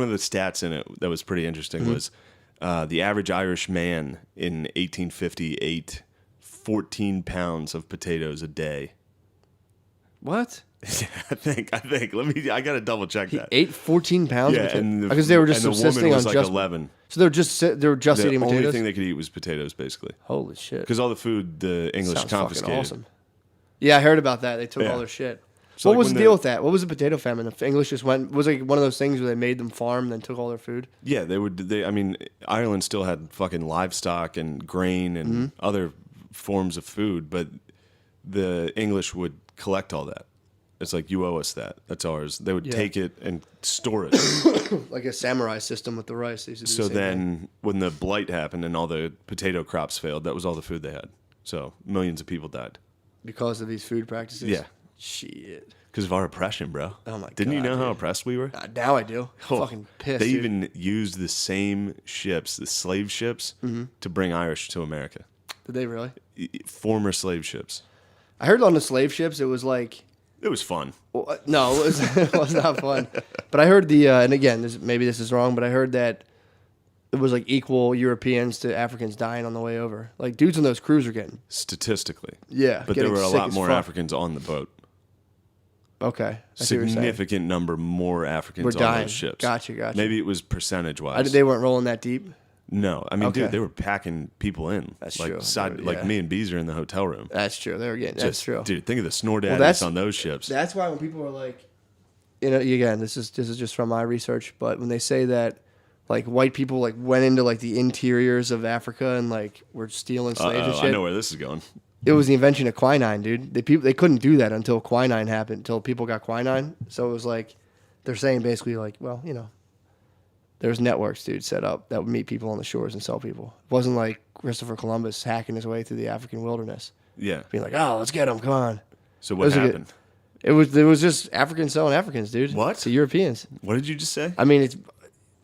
of the stats in it that was pretty interesting was the average Irish man in 1850 ate 14 pounds of potatoes a day. What? Yeah, I think. I got to double check that. He ate 14 pounds. Yeah, because they were just subsisting on like just 11. So they were just eating potatoes. The only thing they could eat was potatoes, basically. Holy shit! Because all the food the English confiscated. Awesome. Yeah, I heard about that. They took all their shit. So what was the deal with that? What was the potato famine? The English just was it like one of those things where they made them farm and then took all their food? Yeah, I mean, Ireland still had fucking livestock and grain and other forms of food, but the English would collect all that. It's like, you owe us that. That's ours. They would take it and store it. Like a samurai system with the rice. They used to do so then when the blight happened and all the potato crops failed, that was all the food they had. So millions of people died. Because of these food practices? Yeah. Shit. Because of our oppression, bro. Oh my god. Didn't you know how oppressed we were? Now I do. I'm fucking pissed. They even used the same ships, the slave ships, to bring Irish to America. Did they really? Former slave ships. I heard on the slave ships it was like... It was fun. Well, no, it was not fun. But I heard and again, maybe this is wrong, but I heard that it was like equal Europeans to Africans dying on the way over. Like dudes on those crews were getting... Statistically. Yeah. But there were a lot more Africans on the boat. Okay. Significant number more Africans on those ships. Gotcha. Maybe it was percentage-wise. They weren't rolling that deep? No. I mean, dude, they were packing people in. That's like, true. Like me and Bees are in the hotel room. That's true. They were getting... That's true. Dude, think of the snore daddies on those ships. That's why when people are like... again, this is just from my research, but when they say that like white people like went into like the interiors of Africa and like were stealing slaves and shit. I know where this is going. It was the invention of quinine, dude. They couldn't do that until quinine happened, until people got quinine. So it was like, they're saying basically like, well, there's networks, dude, set up that would meet people on the shores and sell people. It wasn't like Christopher Columbus hacking his way through the African wilderness. Yeah. being like, "Oh, let's get them, come on." So what happened? It was just Africans selling Africans, dude. What? To Europeans. What did you just say? I mean,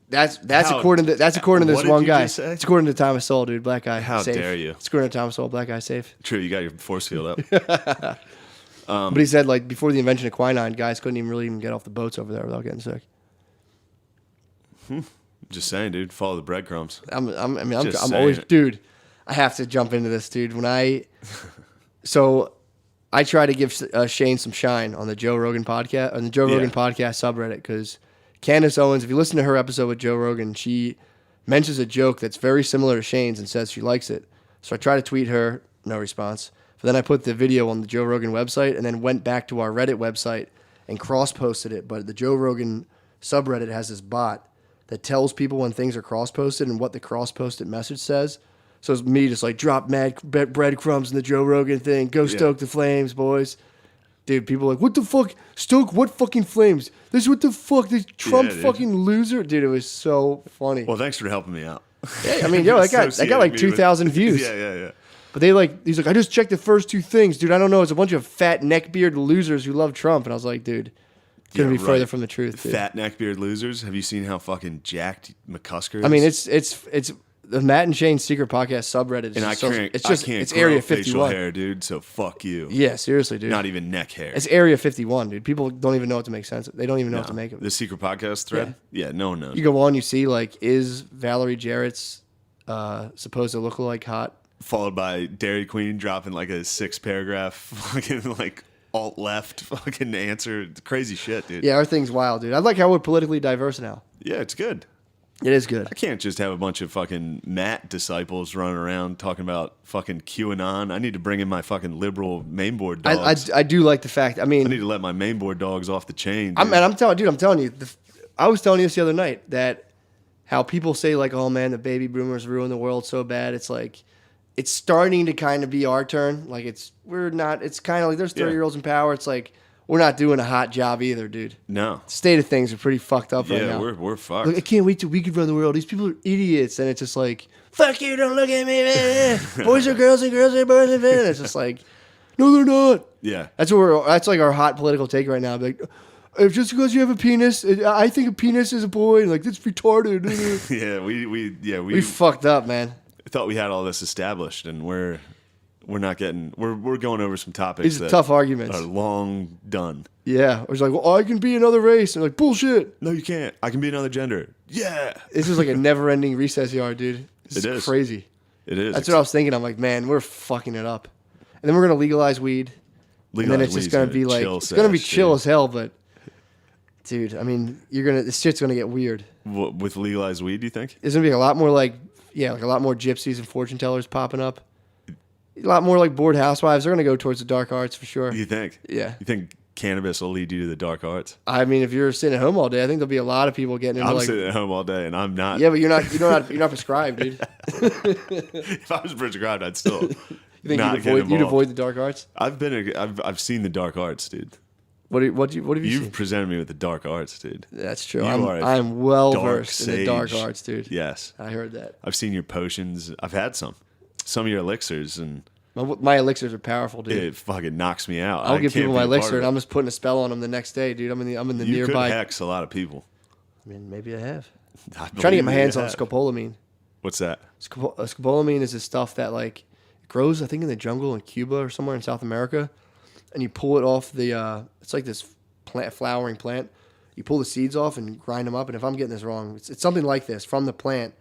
that's How- according to this what one did you guy. just say? It's according to Thomas Sowell, dude. Black guy. How safe. dare you? It's according to Thomas Sowell. Black guy safe. True, you got your force field up. But he said like before the invention of quinine, guys couldn't even get off the boats over there without getting sick. Just saying, dude. Follow the breadcrumbs. I'm Just always, saying. dude. I have to jump into this, dude. So I try to give Shane some shine on the Joe Rogan podcast, on the Joe Rogan podcast subreddit, because Candace Owens, if you listen to her episode with Joe Rogan, she mentions a joke that's very similar to Shane's and says she likes it. So I try to tweet her, no response. But then I put the video on the Joe Rogan website and then went back to our Reddit website and cross-posted it. But the Joe Rogan subreddit has this bot that tells people when things are cross-posted and what the cross-posted message says. So it's me just like, drop mad breadcrumbs in the Joe Rogan thing. Go stoke the flames, boys. Dude, people are like, what the fuck? Stoke what fucking flames? This what the fuck? This Trump fucking loser? Dude, it was so funny. Well, thanks for helping me out. Yeah, I mean, yo, I got like 2,000 views. Yeah. But he's like, I just checked the first two things, dude. I don't know. It's a bunch of fat neckbeard losers who love Trump. And I was like, dude, couldn't be further from the truth, dude. Fat neckbeard losers. Have you seen how fucking jacked McCusker is? I mean, it's the Matt and Shane secret podcast subreddit. And I can't it's grow Area facial 51 hair, dude. So fuck you. Yeah, seriously, dude. Not even neck hair. It's Area 51, dude. People don't even know what to make sense of. They don't even know what to make of it. The secret podcast thread? Yeah, no one knows. You go on, you see, like, is Valerie Jarrett's supposed to look like hot? Followed by Dairy Queen dropping like a 6-paragraph fucking like alt left fucking answer. Crazy shit, dude. Yeah, our thing's wild, dude. I like how we're politically diverse now. Yeah, it's good. It is good. I can't just have a bunch of fucking Matt disciples running around talking about fucking QAnon. I need to bring in my fucking liberal mainboard dogs. I do like the fact. I mean, I need to let my mainboard dogs off the chain. I'm telling you. I was telling you this the other night that how people say like, oh man, the baby boomers ruined the world so bad. It's like, it's starting to kind of be our turn. Like it's kind of like there's 30-year-olds in power. It's like, we're not doing a hot job either, dude. No. The state of things are pretty fucked up right now. Yeah, we're fucked. Like, I can't wait till we could run the world. These people are idiots. And it's just like, fuck you, don't look at me, man. Boys are girls and girls are boys and men. It's just like, no, they're not. Yeah. That's like our hot political take right now. Like, if just because you have a penis, I think a penis is a boy. Like, that's retarded. Yeah, we fucked up, man. thought we had all this established, and we're not getting. We're going over some topics. These are tough arguments. Are long done. Yeah, it's like, well, I can be another race, and like, bullshit. No, you can't. I can be another gender. Yeah. This is like a never-ending recess yard, dude. This is crazy. It is. That's what I was thinking. I'm like, man, we're fucking it up. And then we're gonna legalize weed. And then it's just gonna be like, it's gonna be chill as hell. But, dude, I mean, this shit's gonna get weird. With legalized weed, do you think? There's gonna be a lot more like a lot more gypsies and fortune tellers popping up. A lot more like bored housewives. They're gonna go towards the dark arts for sure. You think? Yeah. You think cannabis will lead you to the dark arts? I mean, if you're sitting at home all day, I think there'll be a lot of people getting into I'm sitting at home all day, and I'm not. Yeah, but you're not prescribed, dude. If I was prescribed, I'd still. You think not you'd avoid the dark arts? I've seen the dark arts, dude. What have you seen? You've presented me with the dark arts, dude. That's true. I'm well versed in the dark arts, dude. Yes, I heard that. I've seen your potions. I've had some of your elixirs, and my elixirs are powerful, dude. It fucking knocks me out. I'll give people my elixir, and I'm just putting a spell on them the next day, dude. I'm in the nearby. You could hex a lot of people. I mean, maybe I have. I'm trying to get my hands on scopolamine. What's that? Scopolamine is this stuff that like grows, I think, in the jungle in Cuba or somewhere in South America, and you pull it off the. It's like this flowering plant. You pull the seeds off and grind them up. And if I'm getting this wrong, it's something like this. From the plant,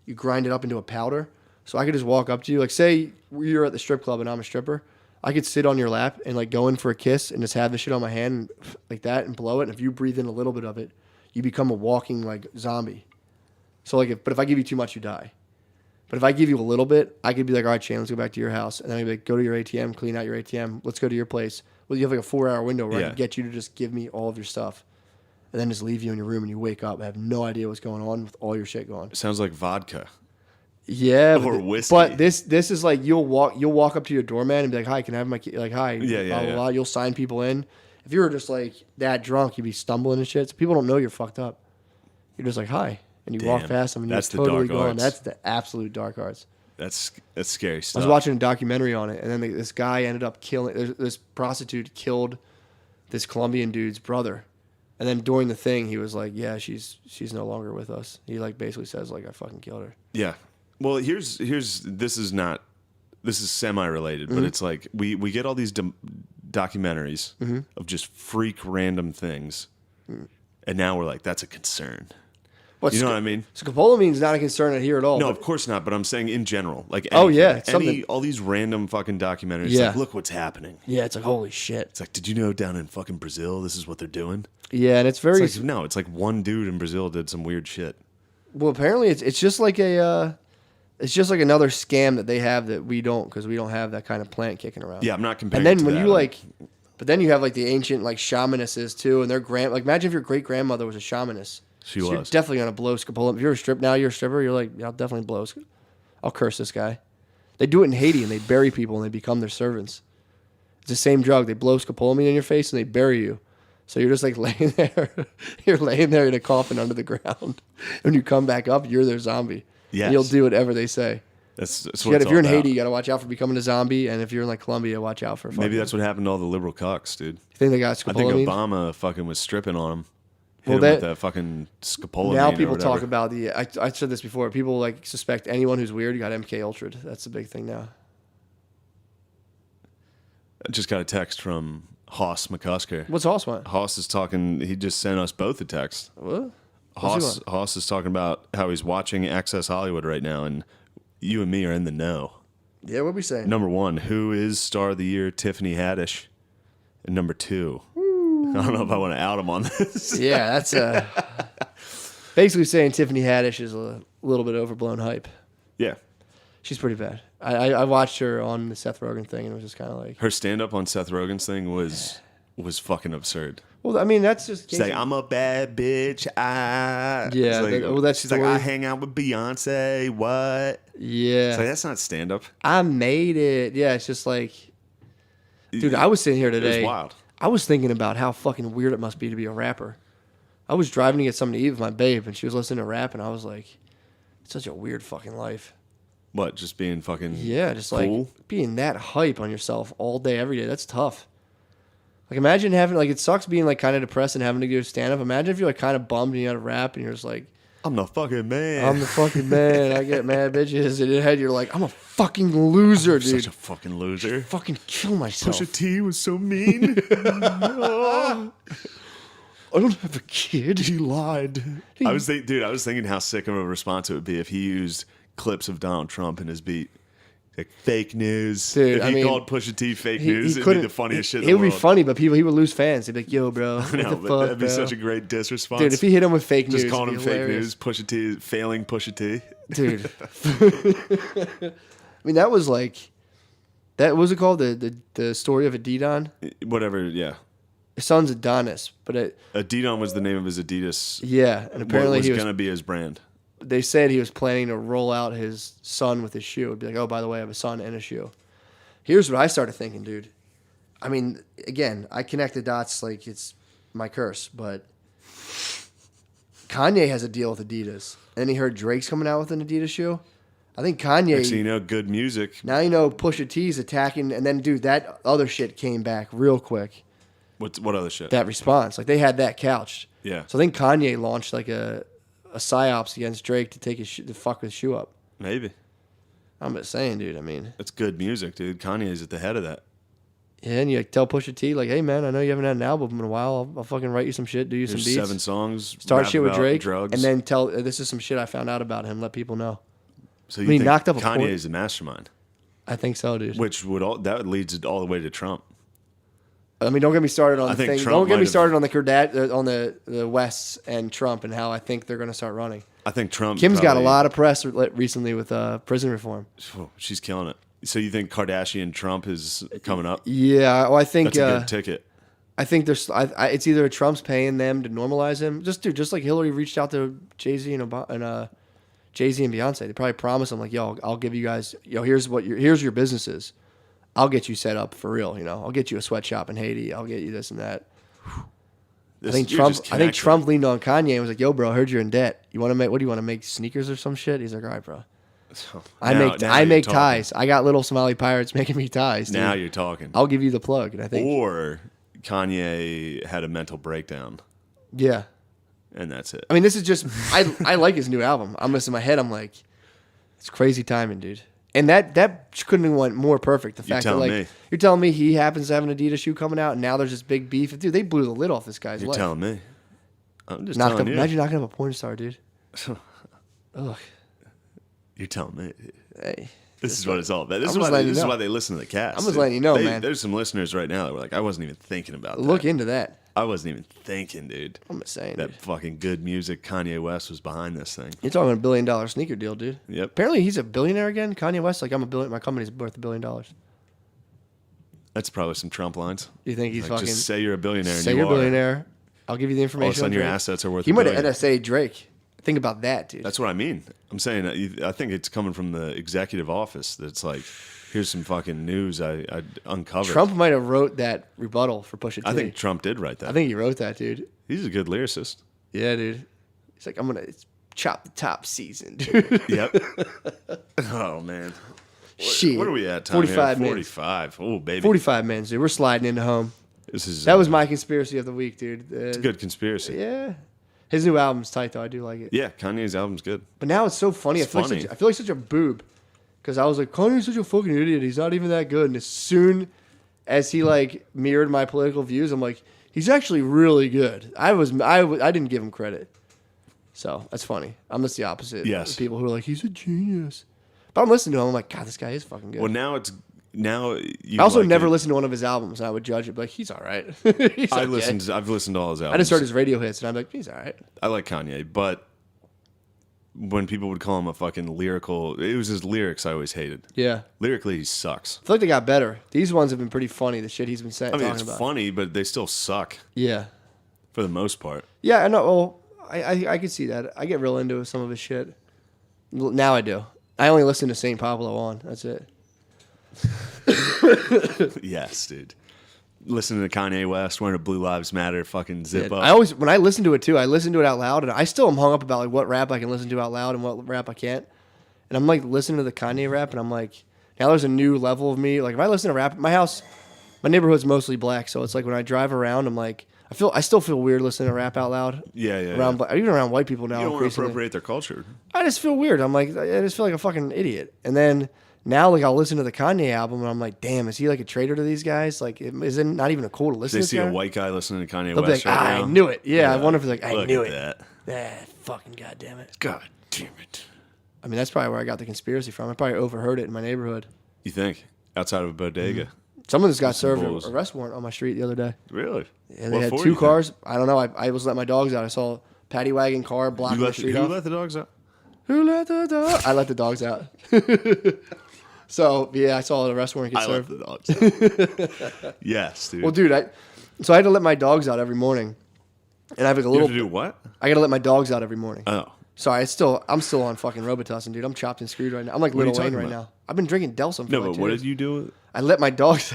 you grind it up into a powder. So I could just walk up to you, like say you're at the strip club and I'm a stripper. I could sit on your lap and like go in for a kiss and just have this shit on my hand like that and blow it. And if you breathe in a little bit of it, you become a walking like zombie. So like, but if I give you too much, you die. But if I give you a little bit, I could be like, all right, Shane, let's go back to your house. And then I'd be like, go to your ATM, clean out your ATM. Let's go to your place. Well, you have like a 4-hour window where I can get you to just give me all of your stuff. And then just leave you in your room and you wake up and have no idea what's going on with all your shit gone. It sounds like vodka. Yeah. Or whiskey. But this is like, you'll walk up to your doorman and be like, hi, can I have my key? Like, hi. Yeah, blah, blah, blah. You'll sign people in. If you were just like that drunk, you'd be stumbling and shit. So people don't know you're fucked up. You're just like, hi. And you walk past them and you're totally gone. That's the absolute dark arts. That's scary I stuff. was watching a documentary on it, and then this guy ended up killing. This prostitute killed this Colombian dude's brother, and then during the thing, he was like, "Yeah, she's no longer with us." He like basically says like, "I fucking killed her." Yeah. Well, here's this is semi-related, but it's like we get all these documentaries of just freak random things, and now we're like, that's a concern. You know what I mean? Scopolamine's not a concern here at all. No, of course not. But I'm saying in general, like all these random fucking documentaries. Yeah. Like, look what's happening. Yeah, it's like holy shit. It's like, did you know down in fucking Brazil, this is what they're doing? Yeah, and it's very it's like one dude in Brazil did some weird shit. Well, apparently it's just like a it's just like another scam that they have that we don't, because we don't have that kind of plant kicking around. Yeah, I'm not comparing. And then when but then you have like the ancient like shamanesses too, and their imagine if your great grandmother was a shamaness. You're definitely gonna blow scopolamine. If you're you're a stripper. You're like, yeah, I'll definitely blow. I'll curse this guy. They do it in Haiti, and they bury people, and they become their servants. It's the same drug. They blow scopolamine in your face, and they bury you. So you're just like laying there. You're laying there in a coffin under the ground. When you come back up, you're their zombie. Yes. And you'll do whatever they say. That's So what if you're in Haiti, you got to watch out for becoming a zombie, and if you're in like Colombia, watch out for. Maybe that's what happened to all the liberal cucks, dude. You think they got scopolamine? I think Obama fucking was stripping on him. Hit him with that fucking scopolamine. Now people talk about I said this before. People like suspect anyone who's weird got MK Ultra. That's the big thing now. I just got a text from Hoss McCusker. What's Hoss want? Hoss is talking. He just sent us both a text. What? Hoss is talking about how he's watching Access Hollywood right now, and you and me are in the know. Yeah, what we saying? Number 1, who is Star of the Year? Tiffany Haddish. And number 2, I don't know if I want to out him on this. Yeah, that's basically saying Tiffany Haddish is a little bit overblown hype. Yeah. She's pretty bad. I watched her on the Seth Rogen thing, and it was just kind of like... Her stand-up on Seth Rogen's thing was fucking absurd. Well, I mean, that's just... She's like, I'm a bad bitch. Yeah, like, that's she's like, I hang out with Beyonce. What? Yeah. It's like, that's not stand-up. I made it. Yeah, it's just like... Dude, I was sitting here today. It was wild. I was thinking about how fucking weird it must be to be a rapper. I was driving to get something to eat with my babe, and she was listening to rap, and I was like, it's such a weird fucking life. What, just being fucking just cool? Like being that hype on yourself all day, every day. That's tough. Like imagine having, like, it sucks being like kind of depressed and having to do stand-up. Imagine if you're like kind of bummed and you had to rap, and you're just like, I'm the fucking man. I'm the fucking man. I get mad bitches. And in your head, you're like, I'm a fucking loser, dude. Such a fucking loser. Fucking kill myself. Pusha T was so mean. I don't have a kid. He lied. I was thinking how sick of a response it would be if he used clips of Donald Trump in his beat. Like fake news. Dude, if he called Pusha T fake news, it'd be the funniest shit in the It world. would be funny, but he would lose fans. He'd be like, yo, bro. What No, the but fuck, that'd be bro? such a great diss response. Dude, if he hit him with fake news, just calling him fake hilarious. news, Pusha T, failing Pusha T. Dude. I mean, that was like, what was it called? The story of Adidon? Whatever, yeah. His son's Adonis, but Adidon was the name of his Adidas. Yeah, and apparently was going to be his brand. They said he was planning to roll out his son with his shoe. It'd be like, oh, by the way, I have a son and a shoe. Here's what I started thinking, dude. I mean, again, I connect the dots like it's my curse, but Kanye has a deal with Adidas. And he heard Drake's coming out with an Adidas shoe. I think Kanye... Next thing you know, good music. Now you know Pusha T's attacking, and then, dude, that other shit came back real quick. What other shit? That response. Like, they had that couched. Yeah. So I think Kanye launched, like, a psyops against Drake to take to fuck his shoe up. Maybe. I'm just saying, dude. I mean, it's good music, dude. Kanye's at the head of that. Yeah, and you like, tell Pusha T, like, hey, man, I know you haven't had an album in a while. I'll fucking write you some shit, do you some beats. 7 songs. Start shit with Drake, drugs. and then tell, this is some shit I found out about him. Let people know. So you think knocked up Kanye is the mastermind? I think so, dude. Which that leads all the way to Trump. I mean, don't get me started on the thing. Trump Don't get me started on the Wests and Trump and how I think they're going to start running. I think Trump. Kim's got a lot of press recently with prison reform. Oh, she's killing it. So you think Kardashian Trump is coming up? Yeah, well, I think that's a good ticket. I think there's. It's either Trump's paying them to normalize him. Just like Hillary reached out to Jay-Z and Jay-Z and Beyonce. They probably promised them like, yo, I'll give you guys, here's your businesses. I'll get you set up for real, I'll get you a sweatshop in Haiti. I'll get you this and that. I think Trump leaned on Kanye and was like, "Yo, bro, I heard you're in debt. What do you want to make sneakers or some shit?" He's like, "All right, bro." I make ties. I got little Somali pirates making me ties. Dude. Now you're talking. I'll give you the plug, and I think. Or Kanye had a mental breakdown. Yeah. And that's it. I mean, this is just I like his new album. I'm listening in my head. I'm like, it's crazy timing, dude. And that couldn't have went more perfect. The fact that like you're telling me he happens to have an Adidas shoe coming out, and now there's this big beef. Dude, they blew the lid off this guy's life. You're telling me. I'm just telling you. Imagine knocking up a porn star, dude. Ugh. You're telling me. Hey, this is what it's all about. This is why they listen to the cast. I'm just letting you know, man. There's some listeners right now that were like, I wasn't even thinking about that. Look into that. I wasn't even thinking, dude. I'm just saying. That fucking good music, Kanye West was behind this thing. You're talking $1 billion sneaker deal, dude. Yep. Apparently he's a billionaire again. Kanye West, like I'm a billion. My company's worth $1 billion. That's probably some Trump lines. You think he's fucking? Just say you're a billionaire. Say you're a billionaire. I'll give you the information. All of a sudden, your assets are worth. He might have NSA Drake. Think about that, dude. That's what I mean. I'm saying I think it's coming from the executive office. That's like, here's some fucking news I uncovered. Trump might have wrote that rebuttal for Pusha T. I think Trump did write that. I think he wrote that, dude. He's a good lyricist. Yeah, dude. He's like, I'm gonna chop the top season, dude. Yep. Oh man. Shit. What are we at? Time 45 here? minutes. 45. Oh baby. 45 minutes, dude. We're sliding into home. That was my conspiracy of the week, dude. It's a good conspiracy. Yeah. His new album's tight, though. I do like it. Yeah, Kanye's album's good. But now it's so funny. I feel like such a boob. Because I was like, Kanye's such a fucking idiot. He's not even that good. And as soon as he, like, mirrored my political views, I'm like, he's actually really good. I didn't give him credit. So, that's funny. I'm just the opposite. Yes. People who are like, he's a genius. But I'm listening to him. I'm like, God, this guy is fucking good. Well, I also never listened to one of his albums, and I would judge it, but like, he's all right. I've listened to all his albums. I just heard his radio hits, and I'm like, he's all right. I like Kanye, but when people would call him a fucking lyrical, it was his lyrics I always hated. Yeah. Lyrically, he sucks. I feel like they got better. These ones have been pretty funny, the shit he's been saying. I mean, it's funny, but they still suck. Yeah. For the most part. Yeah, I know. Well, I could see that. I get real into some of his shit. Now I do. I only listen to St. Pablo on. That's it. Yes, dude. Listening to Kanye West wearing a Blue Lives Matter fucking zip up. I always, when I listen to it too, I listen to it out loud, and I still am hung up about like what rap I can listen to out loud and what rap I can't. And I'm like listening to the Kanye rap, and I'm like, now there's a new level of me. Like if I listen to rap, my neighborhood's mostly black, so it's like when I drive around, I'm like, I still feel weird listening to rap out loud. Yeah. Even around white people now. You don't want to appropriate their culture. I just feel weird. I'm like, I just feel like a fucking idiot. And then now, like, I'll listen to the Kanye album, and I'm like, damn, is he like a traitor to these guys? Like, is it not even cool to listen to? They see a white guy listening to Kanye They'll West be like, right now. I knew it. Yeah, I wonder if he's like, I knew it. That. Fucking goddamn it. God damn it. I mean, that's probably where I got the conspiracy from. I probably overheard it in my neighborhood. You think? Outside of a bodega? Mm-hmm. Someone just got served an arrest warrant on my street the other day. Really? Yeah, they had two cars. I don't know. I was letting my dogs out. I saw a paddy wagon car blocking the street off. Who let the dogs out? Who let the dogs? I let the dogs out. So, yeah, I saw an arrest warrant get served. I let the dogs out. Yes, dude. Well, dude, so I had to let my dogs out every morning. And I have like a little... You have to do what? I got to let my dogs out every morning. Oh. Sorry, I'm still on fucking Robitussin, dude. I'm chopped and screwed right now. I'm like Little Wayne right now. I've been drinking Delsum for but what did you do? I let my dogs...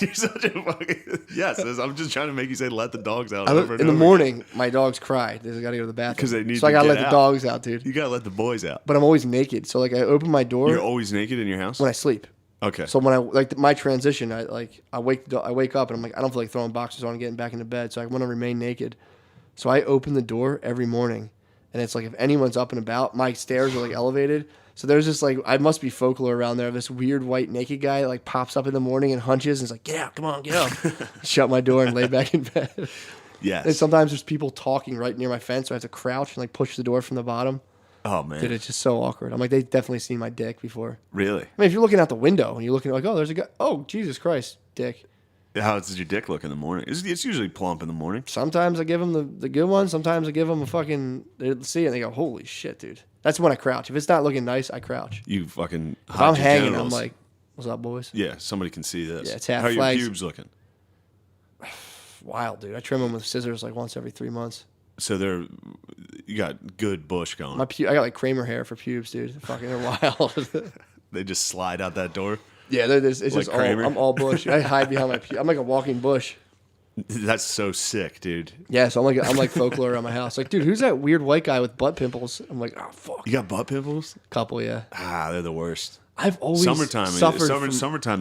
You're such a fucking... Yes, I'm just trying to make you say let the dogs out. In the morning, my dogs cry. They got to go to the bathroom. Because they need So I got to let out. the dogs out, dude. You got to let the boys out. But I'm always naked. So, like, I open my door... You're always naked in your house? When I sleep. Okay. So when my transition, I wake up and I'm like, I don't feel like throwing boxers on and getting back into bed, so I want to remain naked. So I open the door every morning, and it's like if anyone's up and about, my stairs are like elevated. So there's this like, I must be folklore around there. This weird white naked guy that like pops up in the morning and hunches and is like, get out, come on, get out. Shut my door and lay back in bed. Yes. And sometimes there's people talking right near my fence, so I have to crouch and like push the door from the bottom. Oh, man. Dude, it's just so awkward. I'm like, they've definitely seen my dick before. Really? I mean, if you're looking out the window and you're looking like, oh, there's a guy. Oh, Jesus Christ, dick. How does your dick look in the morning? It's usually plump in the morning. Sometimes I give them the good one. Sometimes I give them a fucking... They see it and they go, holy shit, dude. That's when I crouch. If it's not looking nice, I crouch. You fucking... If I'm hanging, I'm like, what's up, boys? Yeah, somebody can see this. Yeah, it's half How are flags. your pubes looking? Wild, dude. I trim them with scissors like once every 3 months. So you got good bush going. I got like Kramer hair for pubes, dude. Fucking they're wild. They just slide out that door? Yeah, it's like just Kramer? I'm all bush. I hide behind my pubes. I'm like a walking bush. That's so sick, dude. Yeah, so I'm like folklore around my house. Like, dude, who's that weird white guy with butt pimples? I'm like, oh fuck. You got butt pimples? Couple, yeah. They're the worst. I've always summertime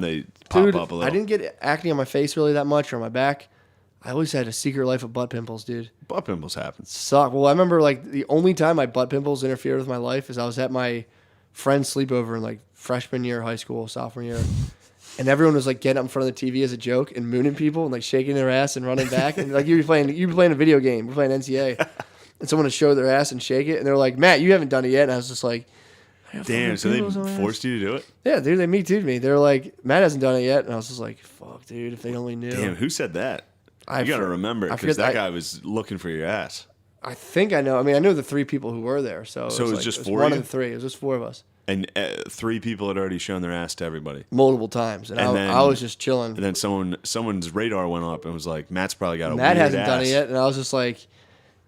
they pop dude, up a little. I didn't get acne on my face really that much or on my back. I always had a secret life of butt pimples, dude. Butt pimples happen. Suck. Well, I remember like the only time my butt pimples interfered with my life is I was at my friend's sleepover in like freshman year of high school, sophomore year. And everyone was like getting up in front of the TV as a joke and mooning people and like shaking their ass and running back. And like you'd be playing a video game. We're playing NCAA. And someone would show their ass and shake it. And they're like, Matt, you haven't done it yet. And I was just like, damn, so they forced you to do it? Yeah, dude, they me too'd me. They're like, Matt hasn't done it yet. And I was just like, fuck, dude, if they only knew. Damn, who said that? You got to remember, because that guy was looking for your ass. I think I know. I mean, I know the 3 people who were there. So it was just 4 of you? One of the 3. It was just 4 of us. And 3 people had already shown their ass to everybody. Multiple times. And I was just chilling. And then someone's radar went up and was like, Matt's probably got a Matt weird hasn't done it yet. And I was just like,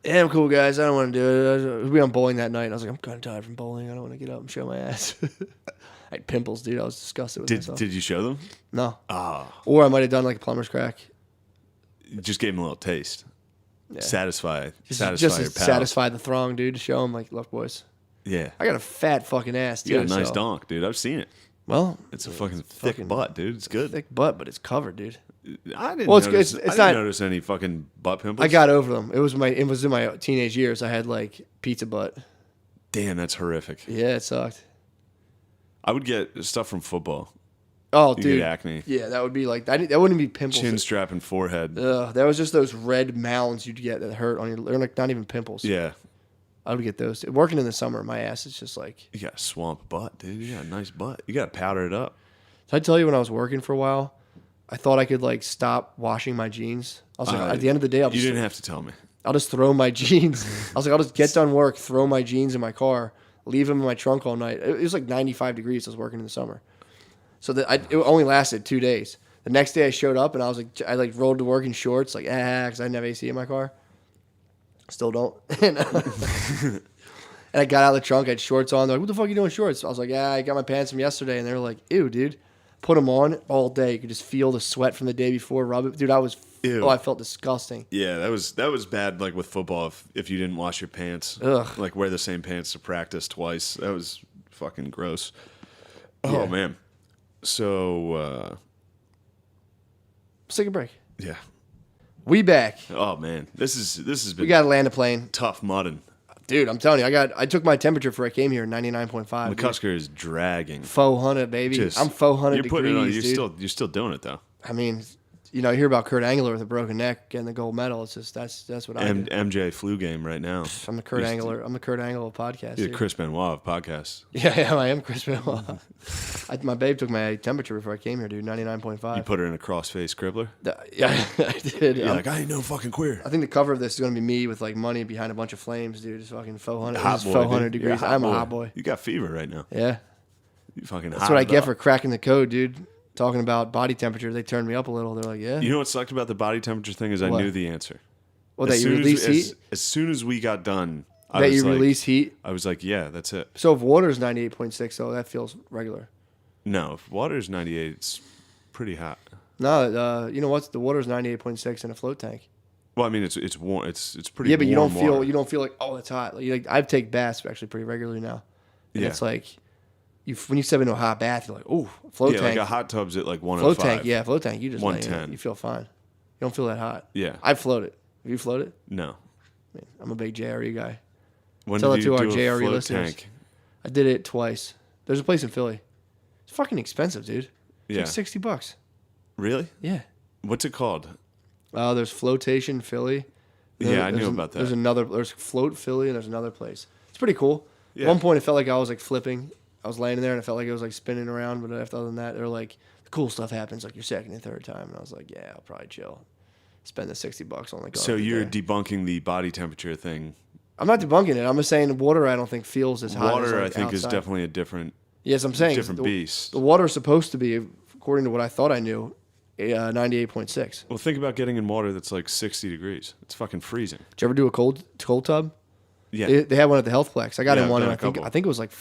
yeah, I'm cool, guys. I don't want to do it. We went bowling that night. And I was like, I'm kind of tired from bowling. I don't want to get up and show my ass. I had pimples, dude. I was disgusted with myself. Did you show them? No. Oh. Or I might have done like a plumber's crack. You just gave them a little taste. Yeah. Satisfy just your pals. Satisfy the throng, dude. To show them like, look, boys. Yeah. I got a fat fucking ass, too. You got a nice donk, dude. I've seen it. Well, it's a fucking thick butt, dude. It's good. Thick butt, but it's covered, dude. I didn't notice any fucking butt pimples. I got over them. It was in my teenage years. I had like pizza butt. Damn, that's horrific. Yeah, it sucked. I would get stuff from football. Oh, you dude. get acne. Yeah, that would be like that wouldn't be pimples. Chin strap and forehead. That was just those red mounds you'd get that hurt on your. They're like not even pimples. Yeah. I would get those. Working in the summer, my ass is just like. You got a swamp butt, dude. You got a nice butt. You got to powder it up. Did I tell you when I was working for a while, I thought I could like stop washing my jeans. I was like, at the end of the day, you didn't have to tell me. I'll just throw my jeans. I was like, I'll just get done work, throw my jeans in my car, leave them in my trunk all night. It was like 95 degrees. I was working in the summer. So it only lasted 2 days. The next day I showed up and I was like, I like rolled to work in shorts, like, because I didn't have AC in my car. Still don't. And I got out of the trunk, I had shorts on. They're like, what the fuck are you doing shorts? I was like, I got my pants from yesterday. And they were like, ew, dude. Put them on all day. You could just feel the sweat from the day before. Rub it. Dude, I felt disgusting. Yeah, that was bad, like with football, if you didn't wash your pants. Ugh. Like wear the same pants to practice twice. That was fucking gross. Oh, yeah. Man. So, let's take a break. Yeah. We back. Oh, man. This has been... We got to land a plane. Tough mudding. Dude, I'm telling you, I took my temperature before I came here, 99.5. McCusker is dragging. 400, baby. I'm 400 degrees, You're still doing it, though. I mean, you hear about Kurt Angler with a broken neck getting the gold medal. It's just that's what I do. MJ flu game right now. I'm the Kurt Angler. I'm the Kurt Angler of podcast. You're the Chris Benoit of podcasts. Yeah, I am Chris Benoit. My babe took my temperature before I came here, dude. 99.5. You put her in a cross-face cribbler? Yeah, I did. You're like, I ain't no fucking queer. I think the cover of this is going to be me with like money behind a bunch of flames, dude. It's fucking 400. Hot boy, 400 degrees. I'm a hot boy. You got fever right now. Yeah. You fucking. That's what I get for cracking the code, dude. Talking about body temperature, they turned me up a little. They're like, yeah. You know what sucked about the body temperature thing is I knew the answer. Well, that you release heat? As soon as we got done, release heat? I was like, yeah, that's it. So if water's 98.6, though, that feels regular. No, if water's 98, it's pretty hot. No, you know what? The water's 98.6 in a float tank. Well, I mean, it's warm. It's pretty. Yeah, but you don't water. feel like, oh, it's hot. Like I take baths actually pretty regularly now. And it's like when you step into a hot bath, you're like, oh, float tank. Yeah, like a hot tub's at like 105. Float tank, yeah, float tank. You just 110. You feel fine. You don't feel that hot. Yeah, I float it. Have you floated? No. Man, I'm a big JRE guy. Tell it to our JRE listeners. Tank? I did it twice. There's a place in Philly. It's fucking expensive, dude. It's like $60. Really? Yeah. What's it called? There's Flotation Philly. I knew about that. There's Float Philly, and there's another place. It's pretty cool. Yeah. At one point, it felt like I was like flipping. I was laying there, and it felt like it was like spinning around. But other than that, they're like, the cool stuff happens like your second and third time. And I was like, yeah, I'll probably chill. Spend the $60 on like. So you're debunking the body temperature thing. I'm not debunking it. I'm just saying the water I don't think feels as hot. Water as, I think outside. is definitely a different. Yes, I'm saying different beast. The water is supposed to be, according to what I thought I knew, 98.6. Well, think about getting in water that's like 60 degrees. It's fucking freezing. Did you ever do a cold tub? Yeah. They had one at the Healthplex. I got in one, and I think it was like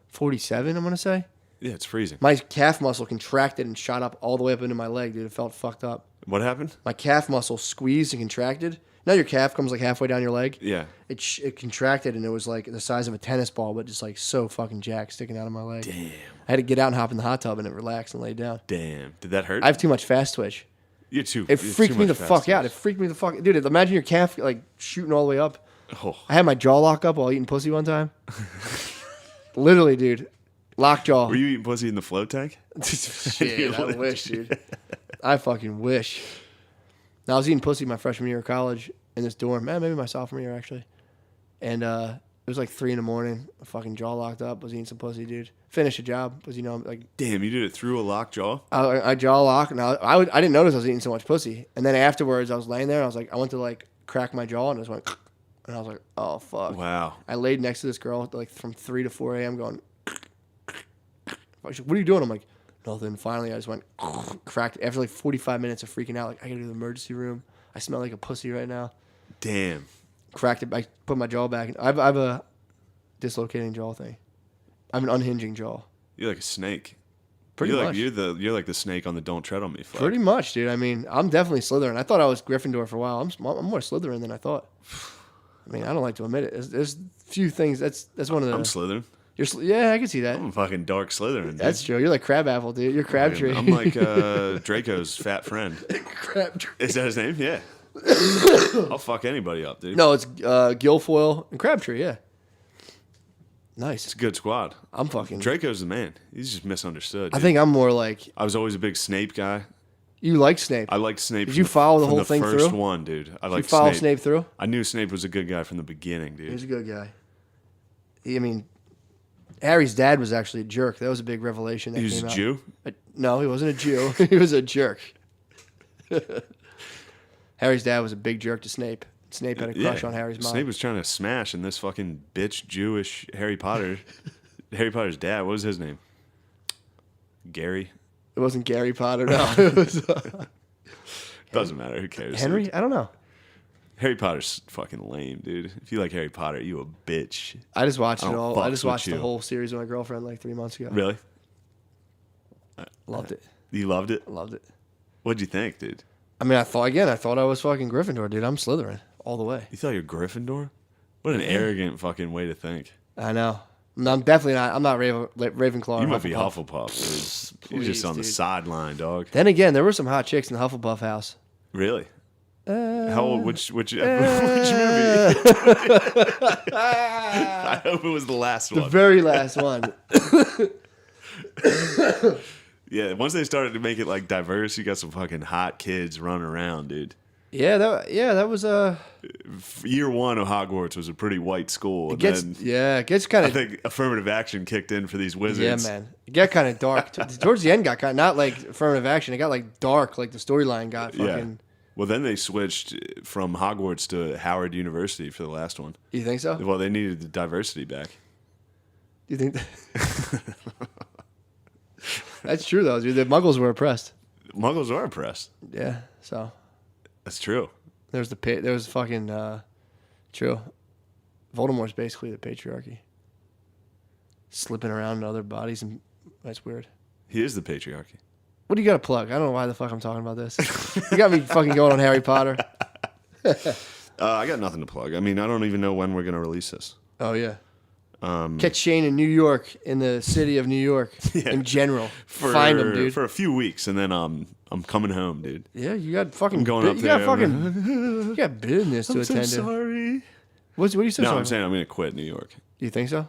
47. I'm gonna say. Yeah, it's freezing. My calf muscle contracted and shot up all the way up into my leg, dude. It felt fucked up. What happened? My calf muscle squeezed and contracted. Now your calf comes like halfway down your leg. Yeah. It contracted and it was like the size of a tennis ball, but just like so fucking jacked sticking out of my leg. Damn. I had to get out and hop in the hot tub and it relaxed and lay down. Damn. Did that hurt? I have too much fast twitch. You're too. It freaked me the fuck out. It freaked me the fuck. Dude, imagine your calf like shooting all the way up. Oh. I had my jaw lock up while eating pussy one time. Literally, dude. Lockjaw. Were you eating pussy in the float tank? Shit, I wish, dude. I fucking wish. Now, I was eating pussy my freshman year of college in this dorm. Maybe my sophomore year, actually. And it was like 3 a.m. I fucking jaw locked up. Was eating some pussy, dude. Finished the job. Was, like... Damn, you did it through a locked jaw? I jaw locked. And I didn't notice I was eating so much pussy. And then afterwards, I was laying there. And I was like, I went to like crack my jaw and it just went... And I was like, oh, fuck. Wow. I laid next to this girl like from 3 to 4 a.m. going... She's like, what are you doing? I'm like, nothing. Finally, I just went cracked. After like 45 minutes of freaking out, like, I gotta go to the emergency room. I smell like a pussy right now. Damn. Cracked it. I put my jaw back. I have a dislocating jaw thing. I have an unhinging jaw. You're like a snake. Pretty much. You're like the snake on the Don't Tread on Me flag. Pretty much, dude. I mean, I'm definitely Slytherin. I thought I was Gryffindor for a while. I'm more Slytherin than I thought. I mean, I don't like to admit it. There's few things. That's one of the. I'm Slytherin. Yeah, I can see that. I'm a fucking dark Slytherin, dude. That's true. You're like Crabapple, dude. You're Crabtree. I'm like Draco's fat friend. Crabtree. Is that his name? Yeah. I'll fuck anybody up, dude. No, it's Guilfoyle and Crabtree, yeah. Nice. It's a good squad. I'm fucking... Draco's the man. He's just misunderstood, dude. I think I'm more like... I was always a big Snape guy. You like Snape? I liked Snape. Did you follow the whole thing through? The first one, dude. I liked Snape. Follow Snape through? I knew Snape was a good guy from the beginning, dude. He was a good guy. I mean, Harry's dad was actually a jerk. That was a big revelation that came out. He was a Jew? No, he wasn't a Jew. He was a jerk. Harry's dad was a big jerk to Snape. Snape had a crush on Harry's mom. Snape was trying to smash, and this fucking bitch Jewish Harry Potter, Harry Potter's dad, what was his name? Gary? It wasn't Gary Potter, no. It was, doesn't matter. Who cares? Henry? Dude? I don't know. Harry Potter's fucking lame, dude. If you like Harry Potter, you a bitch. I just watched it all. I just watched you. the whole series with my girlfriend like 3 months ago. Really? Loved it. You loved it? I loved it. What'd you think, dude? I mean, I thought I was fucking Gryffindor, dude. I'm Slytherin all the way. You thought you were Gryffindor? What an arrogant fucking way to think. I know. I'm definitely not. I'm not Ravenclaw. You might be Hufflepuff, dude. You're just on the sideline, dog. Then again, there were some hot chicks in the Hufflepuff house. Really? How old? Which movie? I hope it was the last one. The very last one. Yeah, once they started to make it like diverse, you got some fucking hot kids running around, dude. Yeah, that was Year one of Hogwarts was a pretty white school. It gets kind I of. think affirmative action kicked in for these wizards. Yeah, man, it got kind of dark towards the end. Got kind of, not like affirmative action. It got like dark, like the storyline got fucking. Yeah. Well, then they switched from Hogwarts to Howard University for the last one. You think so? Well, they needed the diversity back. You think? That's true though, dude. The Muggles were oppressed. Muggles are oppressed. Yeah, so. That's true. There was fucking true. Voldemort's basically the patriarchy. Slipping around in other bodies, and that's weird. He is the patriarchy. What do you got to plug? I don't know why the fuck I'm talking about this. You got me fucking going on Harry Potter. I got nothing to plug. I mean, I don't even know when we're going to release this. Oh, yeah. Catch Shane in New York, in the city of New York, in general. Find him, dude. For a few weeks, and then I'm coming home, dude. Yeah, you got fucking. I'm going up there. You got business to attend to. I'm so sorry. What are you so sorry? No, I'm saying I'm going to quit New York. You think so?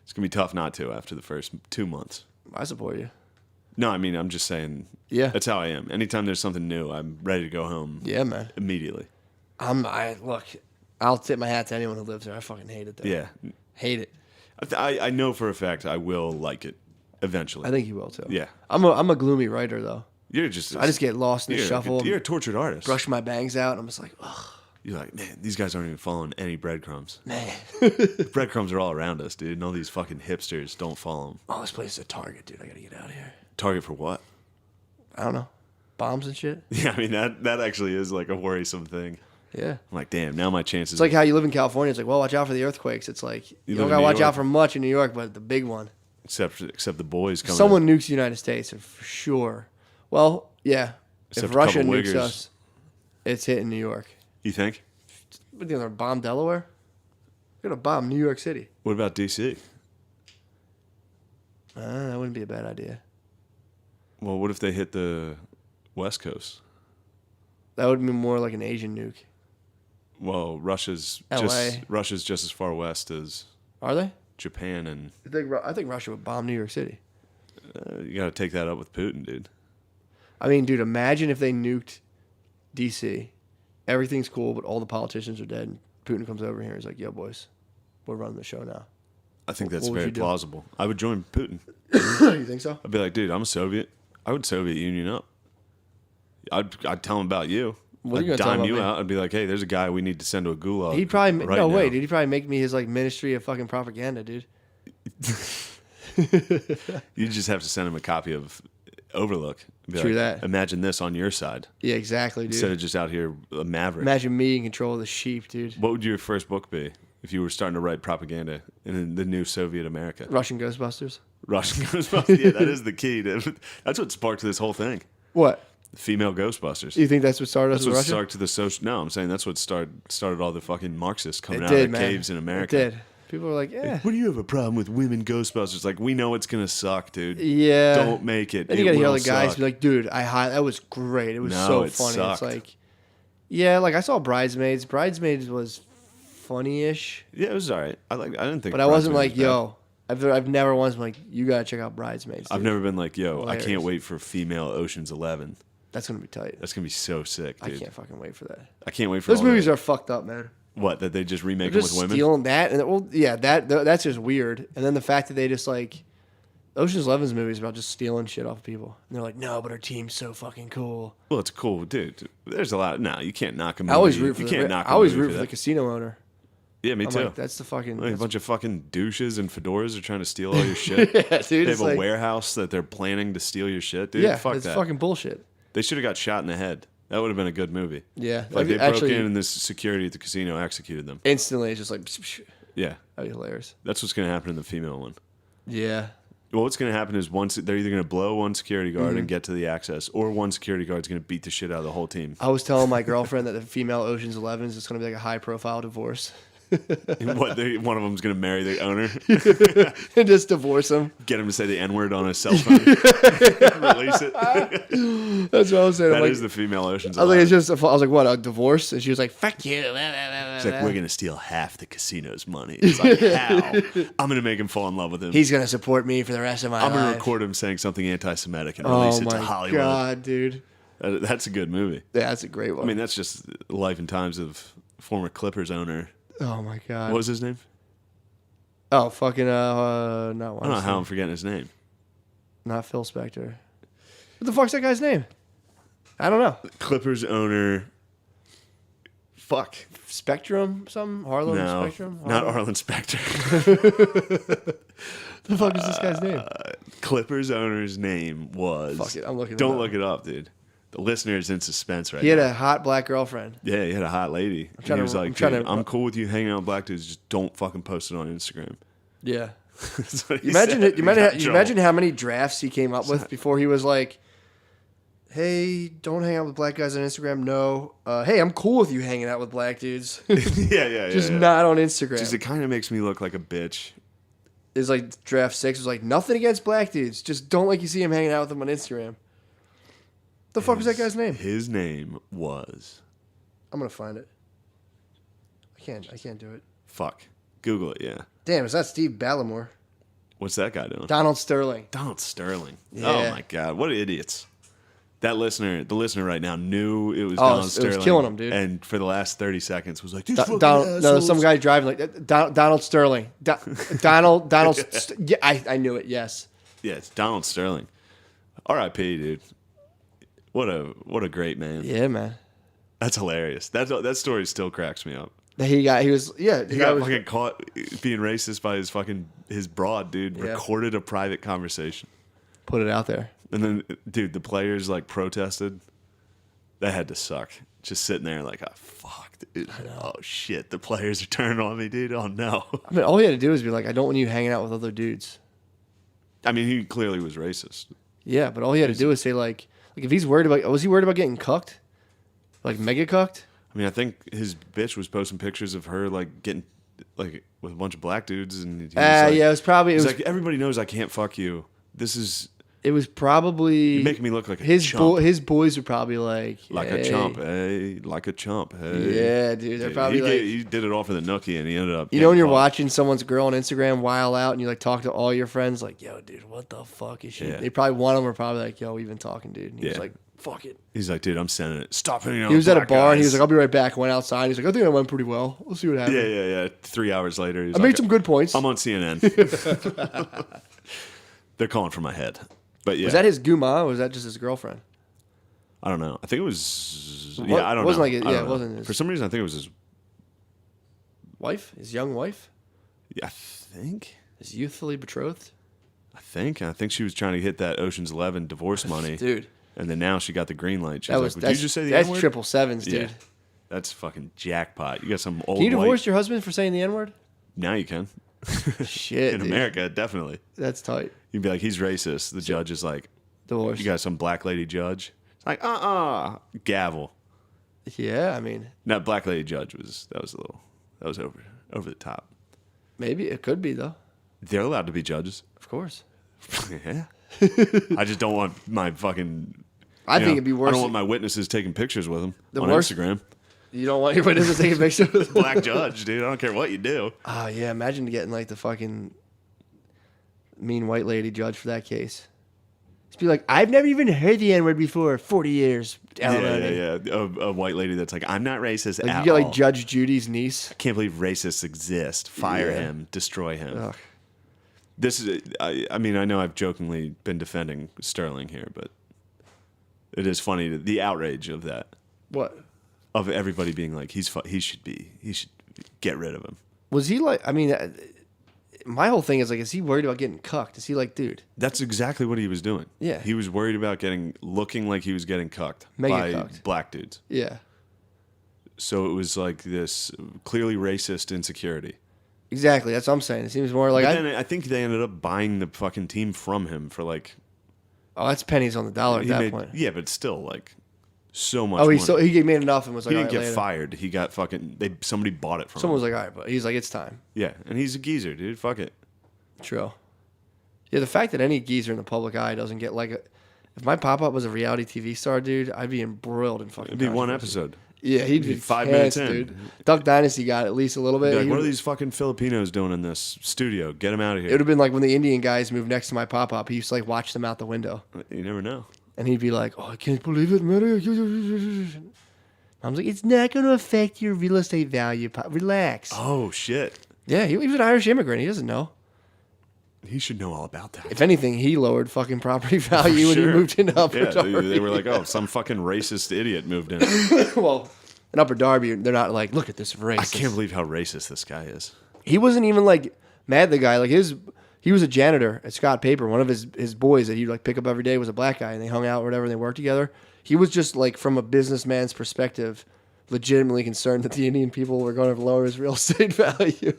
It's going to be tough not to after the first 2 months. I support you. No, I mean, I'm just saying. Yeah. That's how I am. Anytime there's something new, I'm ready to go home. Yeah, man. Immediately. Look, I'll tip my hat to anyone who lives there. I fucking hate it, though. Yeah. Hate it. I know for a fact I will like it eventually. I think you will, too. Yeah. I'm a gloomy writer, though. You're just. I just get lost in the shuffle. You're a tortured artist. Brush my bangs out, and I'm just like, ugh. You're like, man, these guys aren't even following any breadcrumbs. Man. Breadcrumbs are all around us, dude. And all these fucking hipsters don't follow them. Oh, this place is a Target, dude. I gotta get out of here. Target for what? I don't know. Bombs and shit? Yeah, I mean, that actually is like a worrisome thing. Yeah. I'm like, damn, now my chances. It's like how you live in California. It's like, well, watch out for the earthquakes. It's like, you don't gotta watch out for much in New York, but the big one. Except the boys coming. Someone nukes the United States for sure. Well, yeah. Except if Russia couple nukes wiggers. us, it's hitting New York. You think? What, they're gonna bomb Delaware? They're gonna bomb New York City. What about D.C.? That wouldn't be a bad idea. Well, what if they hit the West Coast? That would be more like an Asian nuke. Well, Russia's LA. just as far west as Are they? Japan, and I think Russia would bomb New York City. you got to take that up with Putin, dude. I mean, dude, imagine if they nuked D.C. Everything's cool, but all the politicians are dead. And Putin comes over here and he's like, yo, boys, we're running the show now. I think that's What would very you do? plausible. I would join Putin. You think so? I'd be like, dude, I'm a Soviet. I would Soviet Union up. I'd tell him about you. What are you I'd gonna tell him dime you about me? out. I'd be like, hey, there's a guy we need to send to a gulag. He'd probably right no now. way, dude. He'd probably make me his like ministry of fucking propaganda, dude. You just have to send him a copy of Overlook. Be True like, that. Imagine this on your side Yeah, exactly, dude. instead of just out here a maverick. Imagine me in control of the sheep, dude. What would your first book be if you were starting to write propaganda in the new Soviet America? Russian Ghostbusters. Russian Ghostbusters. Yeah, that is the key. That's what sparked this whole thing. What? Female Ghostbusters. You think that's what started us That's with what Russia? started the social. No, I'm saying that's what started all the fucking Marxists coming It out did, of the man. caves in America. It did. People were like, yeah. What do you have a problem with women Ghostbusters? Like, we know it's gonna suck, dude. Yeah. Don't make it. Then you It gotta hear will all the guys suck. be like, dude, that was great. It was No, so it funny. sucked. It's like, yeah, like I saw Bridesmaids. Bridesmaids was funny-ish, Yeah, it was alright. I didn't think. but I wasn't like, Bridesmaids was bad. yo, I've never once been like, you gotta check out Bridesmaids. I've dude. never been like, yo, I Hilarious. can't wait for female Ocean's 11. That's gonna be tight. That's gonna be so sick, I dude. can't fucking wait for that. I can't wait for Those all movies that. are fucked up, man. What, that they just remake They're them just with women? stealing that, and well, yeah, that's just weird. And then the fact that they just like Ocean's 11's movie is about just stealing shit off of people, and they're like, no, but our team's so fucking cool. Well, it's cool, dude. There's a lot. No, you can't knock a movie. I always root for you the, can't knock I always a movie root for the that. casino owner. Yeah, me I'm too. like, that's the fucking. Like, a That's, bunch of fucking douches and fedoras are trying to steal all your shit. yeah, dude. They It's have a like, warehouse that they're planning to steal your shit, dude. yeah, Fuck it's that. fucking bullshit. They should have got shot in the head. That would have been a good movie. Yeah, Like they actually, broke in and this security at the casino executed them. instantly. It's just like, psh, psh, Yeah, that'd be hilarious. that's what's going to happen in the female one. Yeah, Well, what's going to happen is they're either going to blow one security guard Mm-hmm. and get to the access, or one security guard's going to beat the shit out of the whole team. I was telling my girlfriend that the female Ocean's 11 is just gonna be like a high profile divorce, One of them's going to marry the owner, and just divorce him. get him to say the N word on his cell phone, release it. That's what I was saying. That I'm is like, the female Ocean's I was like, 11. it's just. I was like, what, a divorce? And she was like, fuck you. It's like, we're going to steal half the casino's money. It's like, how? I'm going to make him fall in love with him. He's gonna support me for the rest of my I'm life. going to record him saying something anti-Semitic and release Oh it to my Hollywood. god, dude. That's a good movie. Yeah, that's a great one. I mean, that's just life and times of former Clippers owner. oh my god. What was his name? Oh, fucking not I don't know how I'm Weinstein. forgetting his name. Not Phil Spector. What the fuck's that guy's name? I don't know. Clippers owner. Fuck. Spectrum, something? Harlem No, Spectrum? not Harlem? Arlen Specter. The fuck is this guy's name? Clippers owner's name was. Fuck it, I'm looking it Don't up. look it up, dude. The listener is in suspense right He had now. a hot black girlfriend. Yeah, he had a hot lady. And trying he to- was like, I'm trying "Dude, to- I'm cool with you hanging out with black dudes. Just don't fucking post it on Instagram." Yeah. That's what he Imagine said. it. He got in You trouble. imagine how many drafts he came up with before he was like, "Hey, don't hang out with black guys on Instagram." No. Hey, I'm cool with you hanging out with black dudes. yeah. Just yeah. not on Instagram. Just it kind of makes me look like a bitch. Is like draft 6 was like nothing against black dudes. Just don't like you see him hanging out with them on Instagram. The fuck was that guy's name? His name was. I'm gonna find it. I can't do it. Fuck. Google it. Yeah. Damn, is that Steve Ballimore? What's that guy doing? Donald Sterling. Donald Sterling. Yeah. Oh my god, what idiots! The listener right now knew it was Oh, Donald it was Sterling. killing him, dude. And for the last 30 seconds was like, "These fucking No, assholes." some guy driving like Donald Sterling. Yeah, I knew it. Yes. Yeah, it's Donald Sterling. R.I.P. Dude. What a great man. Yeah, man. That's hilarious. That story still cracks me up. He was He got fucking caught being racist by his broad, dude. Yeah. Recorded a private conversation. put it out there. And then, dude, the players like protested. That had to suck. Just sitting there like, oh, fuck, dude. Oh, shit. The players are turning on me, dude. Oh, no. I mean, all he had to do was be like, I don't want you hanging out with other dudes. I mean, he clearly was racist. Yeah, but all he had to do was say like if he's worried about, was he worried about getting cucked? Like mega cucked? I mean, I think his bitch was posting pictures of her like getting like with a bunch of black dudes, and he was like, yeah, it was probably. He's like, everybody knows I can't fuck you. This is. It was probably. You're making me look like a chump. His boys were probably like a chump, hey, like a chump, hey. Yeah, dude, they're probably he did it all for the nookie, and he ended up. You know when you're watching someone's girl on Instagram while out, and you like talk to all your friends, like, yo, dude, what the fuck is she? Yeah. They probably one of them were probably like, yo, we've been talking, dude. And he was like, fuck it. He's like, dude, I'm sending it. Stop hitting on. He was at a bar and he was like, I'll be right back. Went outside. He's like, I think that went pretty well. We'll see what happens. Yeah. 3 hours later, I made some good points. I'm on CNN. They're calling for my head. But yeah. Was that his guma or was that just his girlfriend? I don't know. I think it was. I don't know. It wasn't his. For some reason, I think it was his wife, his young wife. Yeah, I think. His youthfully betrothed. I think she was trying to hit that Ocean's 11 divorce money, dude. And then now she got the green light. She's like, "Did you just say the N-word?" N-word? That's 777s, dude. Yeah. That's fucking jackpot. You got some old. Can you divorce your husband for saying the N-word? Now you can. Shit. In America, definitely. That's tight. You'd be like, he's racist. The judge is like, divorce. You got some black lady judge. It's like, gavel. Yeah, I mean, that black lady judge was over the top. Maybe it could be though. They're allowed to be judges, of course. Yeah. I just don't want my fucking. I think it'd be worse. I don't want my witnesses taking pictures with them on Instagram. You don't want your witnesses taking pictures with black judge, dude. I don't care what you do. Oh yeah, imagine getting like the fucking mean white lady judge for that case. Just be like, I've never even heard the N-word before. 40 years. Yeah. A white lady that's like, I'm not racist at all. You get like Judge Judy's niece. I can't believe racists exist. Fire him. Destroy him. Ugh. This is. I mean, I know I've jokingly been defending Sterling here, but it is funny the outrage of that. What? Of everybody being like, he should get rid of him. Was he like? I mean, my whole thing is like, is he worried about getting cucked? Is he like, dude? That's exactly what he was doing. Yeah, he was worried about looking like he was getting cucked by black dudes. Yeah. So it was like this clearly racist insecurity. Exactly, that's what I'm saying. It seems more like. But then I think they ended up buying the fucking team from him for like. Oh, that's pennies on the dollar at that point. Yeah, but still like. So much. Oh, money. He made enough and was like, he didn't get fired. He got somebody bought it from him. Someone was like, all right, but he's like, it's time. Yeah, and he's a geezer, dude. Fuck it. True. Yeah, the fact that any geezer in the public eye doesn't get like if my pop-up was a reality TV star, dude, I'd be embroiled in fucking. It'd be one episode. Yeah, he'd be 5 minutes in. Dude. Duck Dynasty got at least a little bit. Like, what are these fucking Filipinos doing in this studio? Get them out of here. It would have been like when the Indian guys moved next to my pop-up. He used to like watch them out the window. You never know. And he'd be like, oh, I can't believe it, Mary. I was like, it's not going to affect your real estate value. Relax. Oh, shit. Yeah, he was an Irish immigrant. He doesn't know. He should know all about that. If anything, he lowered fucking property value when he moved into Upper Darby. They were like, oh, some fucking racist idiot moved in. Well, in Upper Darby, they're not like, look at this racist. I can't believe how racist this guy is. He wasn't even like mad at the guy. Like he was a janitor at Scott Paper. One of his boys that he'd like pick up every day was a black guy, and they hung out or whatever, and they worked together. He was just like, from a businessman's perspective, legitimately concerned that the Indian people were going to lower his real estate value.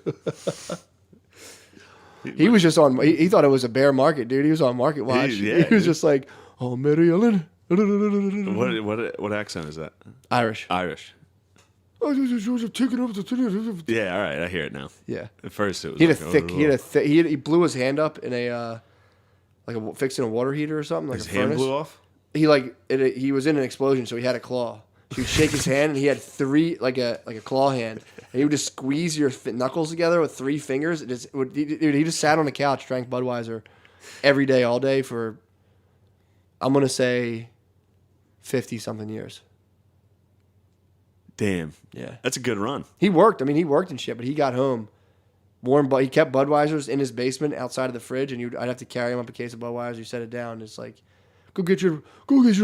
He was just on. He thought it was a bear market, dude. He was on Market Watch. He was just like, "Oh, Mary Ellen." What accent is that? Irish. Yeah, all right, I hear it now. Yeah. At first, it was. He blew his hand up in a fixing a water heater or something. Like his a hand furnace. blew off. He was in an explosion, so he had a claw. So he'd shake his hand, and he had three like a claw hand, and he would just squeeze your knuckles together with 3 fingers. He just sat on the couch, drank Budweiser, every day, all day for, I'm gonna say, 50-something years. Damn. Yeah. That's a good run. He worked. I mean, he worked and shit, but he got home. He kept Budweisers in his basement outside of the fridge, and I'd have to carry him up a case of Budweiser. You set it down. And it's like, go get your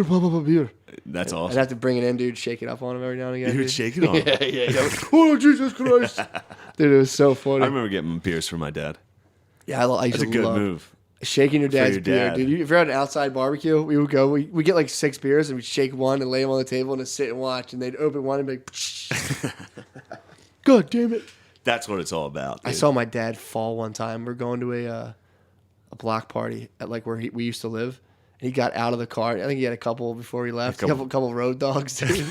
pop beer. That's awesome. I'd have to bring it in, dude, shake it up on him every now and again. You would shake it on him? Yeah. Oh, Jesus Christ. Dude, it was so funny. I remember getting beers for my dad. Yeah, I used to love. That's a good move. Shaking your dad's beer, dude. If you're at an outside barbecue, we would go. We get like 6 beers, and we'd shake one and lay them on the table and just sit and watch. And they'd open one and be like, God damn it! That's what it's all about. Dude. I saw my dad fall one time. We're going to a block party at like where we used to live. And he got out of the car. I think he had a couple before he left. A couple road dogs, dude.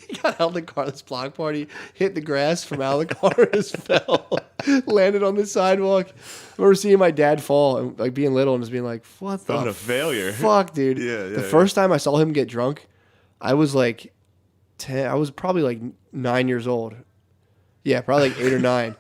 He got out of the car, this block party, hit the grass from out of the car, and just fell, landed on the sidewalk. I remember seeing my dad fall and like being little and just being like, what a failure. Fuck, dude. The first time I saw him get drunk, I was like 10, I was probably like 9 years old. Yeah, probably like 8 or 9.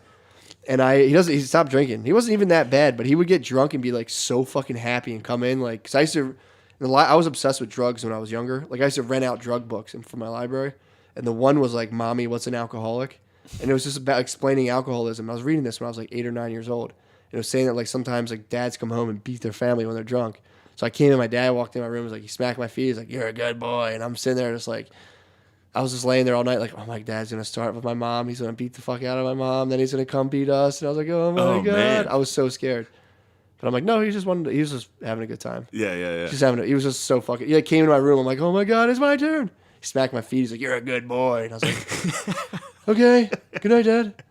And he stopped drinking. He wasn't even that bad, but he would get drunk and be like so fucking happy and come in like, cause I was obsessed with drugs when I was younger. Like I used to rent out drug books from my library, and the one was like, "Mommy, what's an alcoholic?" And it was just about explaining alcoholism. I was reading this when I was like 8 or 9 years old, and it was saying that like sometimes like dads come home and beat their family when they're drunk. So I came in, my dad walked in my room, was like, he smacked my feet, he's like, "You're a good boy," and I'm sitting there just like, I was just laying there all night like, oh my dad's gonna start with my mom, he's gonna beat the fuck out of my mom, then he's gonna come beat us, and I was like, oh my God, man. I was so scared. But I'm like, no, he was just having a good time. Yeah. He was just so fucking. He came into my room. I'm like, oh my God, it's my turn. He smacked my feet. He's like, you're a good boy. And I was like, okay, good night, Dad.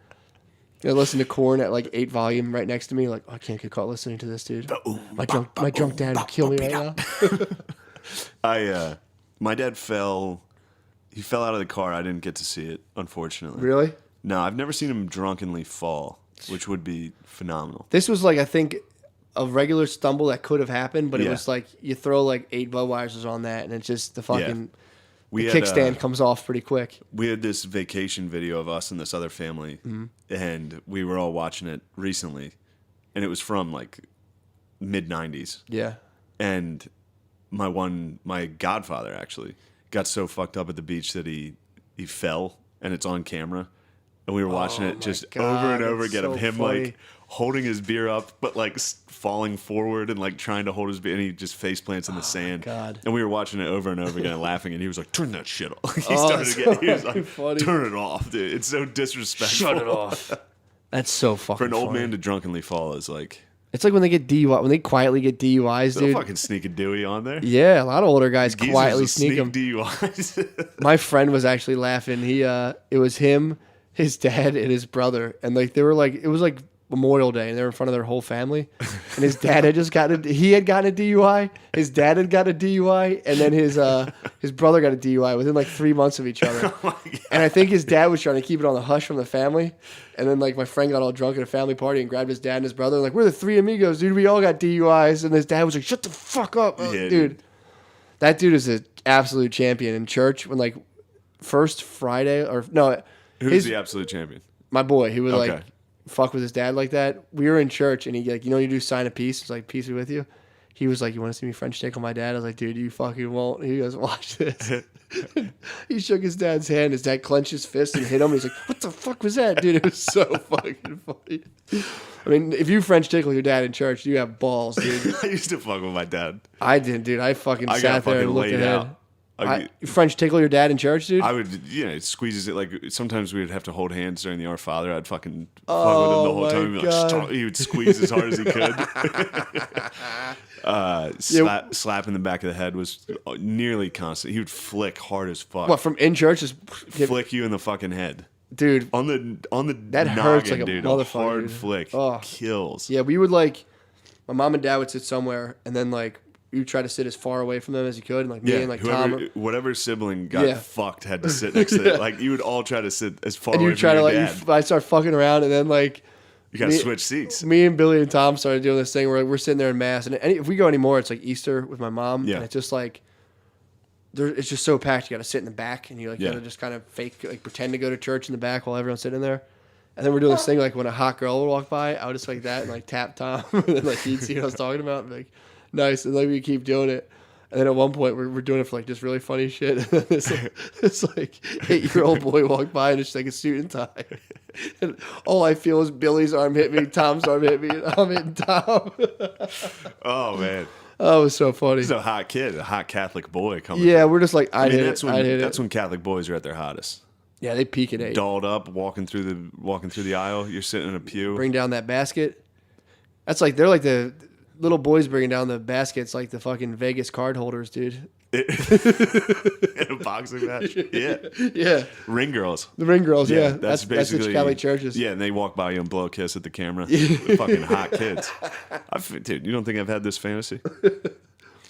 I listened to Korn at like 8 volume right next to me. Like, oh, I can't get caught listening to this, dude. My drunk dad would kill me right now. My dad fell. He fell out of the car. I didn't get to see it, unfortunately. Really? No, I've never seen him drunkenly fall, which would be phenomenal. This was like, I think, a regular stumble that could have happened, but it was like you throw like 8 Budweisers on that, and it's just the fucking kickstand comes off pretty quick. We had this vacation video of us and this other family, and we were all watching it recently, and it was from like mid 90s. Yeah, and my godfather actually got so fucked up at the beach that he fell, and it's on camera, and we were watching it just over and over again of him funny. Like holding his beer up, but like falling forward and like trying to hold his beer, and he just face plants in the sand. God. And we were watching it over and over again, laughing, and he was like, "Turn that shit off." He was like, funny. "Turn it off, dude. It's so disrespectful." Shut it off. That's so fucking. For an old funny. man to drunkenly fall is like. It's like when they get DUI, when they quietly get DUIs, dude. They'll fucking sneak a Dewey on there. Yeah, a lot of older guys quietly sneak them. DUIs. My friend was actually laughing. It was him, his dad, and his brother, and like they were like, it was like Memorial Day, and they were in front of their whole family. And his dad had just gotten a DUI. His dad had got a DUI, and then his brother got a DUI within like 3 months of each other. Oh and I think his dad was trying to keep it on the hush from the family. And then like my friend got all drunk at a family party and grabbed his dad and his brother. Like, we're the 3 amigos, dude. We all got DUIs. And his dad was like, shut the fuck up, dude. That dude is an absolute champion in church. When like first Friday or no, who's the absolute champion? My boy. He was like fuck with his dad like that. We were in church and he like, you do sign of peace. It's like, peace be with you. He was like, you want to see me French tickle my dad? I was like, dude, you fucking won't. He goes, watch this. He shook his dad's hand. His dad clenched his fist and hit him. He's like, what the fuck was that, dude? It was so fucking funny. I mean, if you French tickle your dad in church, you have balls, dude. I used to fuck with my dad. I didn't, dude. I fucking sat there and looked ahead. French tickle your dad in church, dude? I would, squeeze it. Like, sometimes we would have to hold hands during the Our Father. I'd fucking fuck with him the whole time. He'd, like, he would squeeze as hard as he could. Slap in the back of the head was nearly constant. He would flick hard as fuck. What, from in church? Just flick you in the fucking head. Dude. On the that noggin, hurts like a dude. motherfucker. A hard flick. Kills. Yeah, we would like, my mom and dad would sit somewhere, and then like, you try to sit as far away from them as you could, and like me and like Tom, whatever sibling got fucked had to sit next to them. Like you would all try to sit as far away from try your to dad. I start fucking around, and then like you gotta switch seats. Me and Billy and Tom started doing this thing where we're sitting there in mass, and if we go anymore, it's like Easter with my mom, and it's just like it's just so packed. You got to sit in the back, and you like got to just kind of fake like pretend to go to church in the back while everyone's sitting there. And then we're doing this thing like when a hot girl would walk by, I would just like that and like tap Tom, and then like he'd see what I was talking about, and be like nice, and then we keep doing it. And then at one point, we're doing it for like just really funny shit. this like 8-year-old boy walked by in just like a suit and tie. And all I feel is Billy's arm hit me, Tom's arm hit me, and I'm hitting Tom. Oh, man. Oh, it was so funny. He's a hot kid, a hot Catholic boy coming. Yeah, we're just like, that's when Catholic boys are at their hottest. Yeah, they peak at 8. Dolled up, walking through the aisle. You're sitting in a pew. Bring down that basket. That's like, they're like the little boys bringing down the baskets like the fucking Vegas card holders, dude. In a boxing match. Yeah. Yeah. Ring girls. The ring girls, yeah. That's That's basically the Catholic churches. Yeah, and they walk by you and blow a kiss at the camera. Fucking hot kids. Dude, you don't think I've had this fantasy?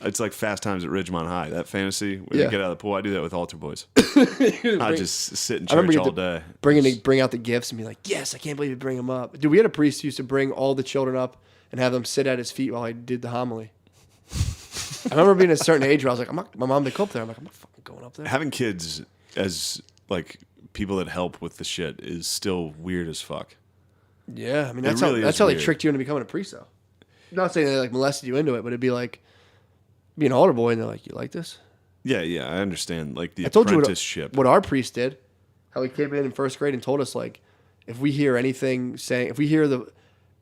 It's like Fast Times at Ridgemont High. That fantasy when you get out of the pool, I do that with altar boys. I just sit in church all day. Bring out the gifts and be like, yes, I can't believe you bring them up. Dude, we had a priest who used to bring all the children up and have them sit at his feet while I did the homily. I remember being at a certain age where I was like, my mom did go up there. I'm like, I'm not fucking going up there. Having kids as like people that help with the shit is still weird as fuck. Yeah, I mean that's how they tricked you into becoming a priest though. I'm not saying they like molested you into it, but it'd be like being an altar boy and they're like, you like this? Yeah, I understand. Like the I told apprenticeship. You what our priest did, how he came in first grade and told us like, if we hear anything saying, if we hear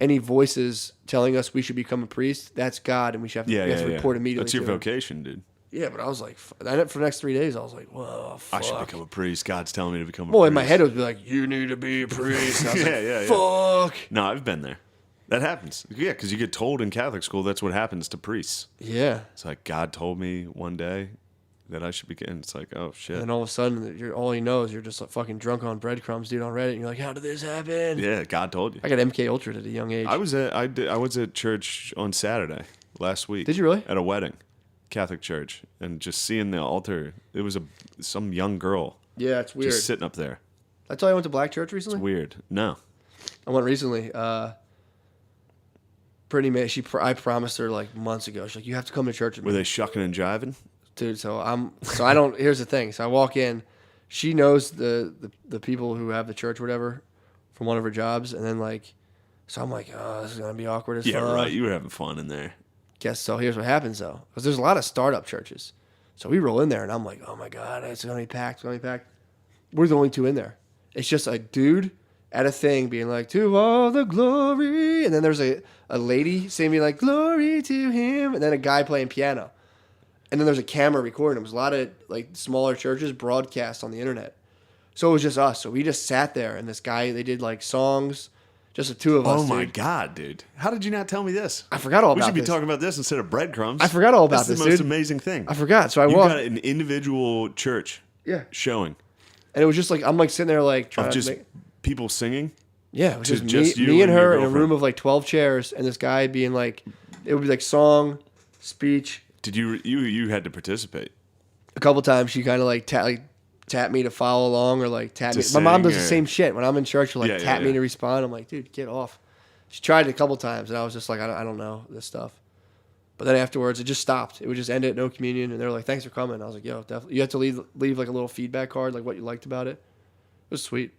any voices telling us we should become a priest, that's God, and we should have to report immediately. That's your vocation, dude. Yeah, but I was like, for the next 3 days, I was like, whoa, fuck. I should become a priest. God's telling me to become a priest. Well, in my head, it would be like, you need to be a priest. And I was fuck. No, I've been there. That happens. Yeah, because you get told in Catholic school that's what happens to priests. Yeah. It's like God told me one day that I should begin. It's like, oh shit. And then all of a sudden, all you know is you're just like fucking drunk on breadcrumbs, dude, on Reddit. And you're like, how did this happen? Yeah, God told you. I got MK Ultra at a young age. I was at church on Saturday last week. Did you really? At a wedding, Catholic church, and just seeing the altar. It was some young girl. Yeah, it's weird. Just sitting up there. I tell you I went to black church recently. It's weird. No. I went recently. Brittany, I promised her like months ago. She's like, you have to come to church with me. Were they shucking and jiving? Dude, so I don't, here's the thing. So I walk in, she knows the people who have the church or whatever from one of her jobs. And then like, so I'm like, oh, this is going to be awkward as fuck. Yeah, right. You were having fun in there. Guess so. Here's what happens though. Because there's a lot of startup churches. So we roll in there and I'm like, oh my God, it's going to be packed. It's going to be packed. We're the only two in there. It's just a dude at a thing being like, to all the glory. And then there's a lady singing like, glory to him. And then a guy playing piano. And then there's a camera recording. It was a lot of like smaller churches broadcast on the internet. So it was just us. So we just sat there and this guy, they did like songs, just the two of us. Oh my God, dude. How did you not tell me this? I forgot all about this. We should be this. talking about this instead of breadcrumbs. I forgot all about this, That's the most amazing thing. I forgot. So I walked. walked. You got an individual church showing. And it was just like, I'm like sitting there like trying to make people singing? Yeah, it was just me and her in a room of like 12 chairs and this guy being like, it would be like song, speech. Did you had to participate? A couple times she kind of like tap me to follow along or like tap me. My mom does the same shit. When I'm in church, she'll like tap me to respond. I'm like, dude, get off. She tried it a couple times and I was just like, I don't know this stuff. But then afterwards, it just stopped. It would just end at no communion. And they were like, thanks for coming. I was like, yo, definitely. You have to leave like a little feedback card, like what you liked about it. It was sweet.